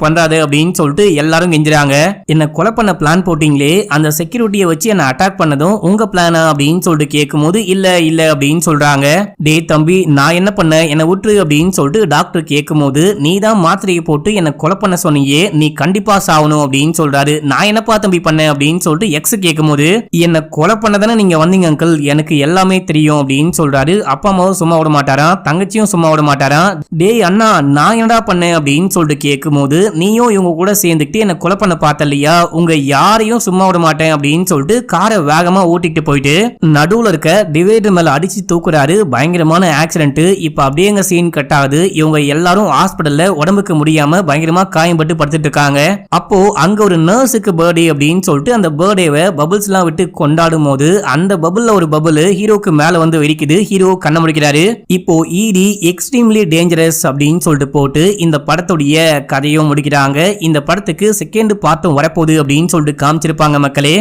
பண்றாத அப்படின்னு சொல்லிட்டு எல்லாரும் கெஞ்சுறாங்க. என்ன கொலை பண்ண பிளான் போட்டீங்களே, அந்த செக்யூரிட்டியை வச்சு என்ன அட்டாக் பண்ணதும் உங்க பிளானா அப்படின்னு சொல்லிட்டு கேட்கும் போது, இல்ல அப்படின்னு சொல்றாங்க. டே தம்பி நான் என்ன பண்ண, என்ன விட்டுரு அப்படின்னு சொல்லிட்டு டாக்டர் கேட்கும் போது, நீ தான் மாத்திரையை போட்டு என்ன கொலை பண்ண சொன்னியே, நீ கண்டிப்பா சாவணும் அப்படின்னு சொல்றாரு. நான் என்னப்பா தம்பி பண்ண அப்படின்னு சொல்லிட்டு எக்ஸ் கேட்கும் போது, என்ன கொலை பண்ணதானே நீங்க வந்தீங்க அங்கிள், எனக்கு எல்லாமே தெரியும் அப்படின்னு சொல்றாரு. அப்பா அம்மாவும் சும்மா விட மாட்டாராம், தங்கச்சியும் சும்மா விட மாட்டாராம். டேய் அண்ணா, நான் என்னடா பண்ணேன் அப்படின்னு சொல்லிட்டு கேட்கும்போது, நீயும் இவங்க கூட சேர்ந்துக்கிட்டு என்ன கொலை பண்ண பார்த்த இல்லையா, உங்க யாரையும் சும்மா விட மாட்டேன் அப்படின்னு சொல்லிட்டு காரை வேகமா ஓட்டிட்டு போயிட்டு நடுவுல இருக்க டிவைடர் மேல அடிச்சு தூக்குறாரு. பயங்கரமான ஆக்சிடென்ட். இப்ப அப்படியே எங்க சீன் கட் ஆகுது. இவங்க எல்லாரும் ஹாஸ்பிடல்ல உடம்புக்கு முடியாம பயங்கரமா காயம்பட்டு படுத்துட்டு இருக்காங்க. அப்போ அங்க ஒரு நர்ஸுக்கு பர்த்டே அப்படின்னு சொல்லிட்டு அந்த பர்த்டேவை பபிள்ஸ் எல்லாம் விட்டு கொண்டாடும் போது அந்த பபுள்ல ஒரு பபுள் ஹீரோக்கு மேல வந்து வெடிக்குது. ஹீரோ கண்ண முடிக்கிறாரு. இப்போ இடி எக்ஸ்ட்ரீம்லி டேஞ்சரஸ் அப்படின்னு சொல்லிட்டு போட்டு இந்த படத்துடைய கதையும் முடிக்கிறாங்க. இந்த படத்துக்கு செகண்ட் பார்ட்டும் வரப்போகுது அப்படின்னு சொல்லிட்டு காமிச்சிருப்பாங்க மக்களே.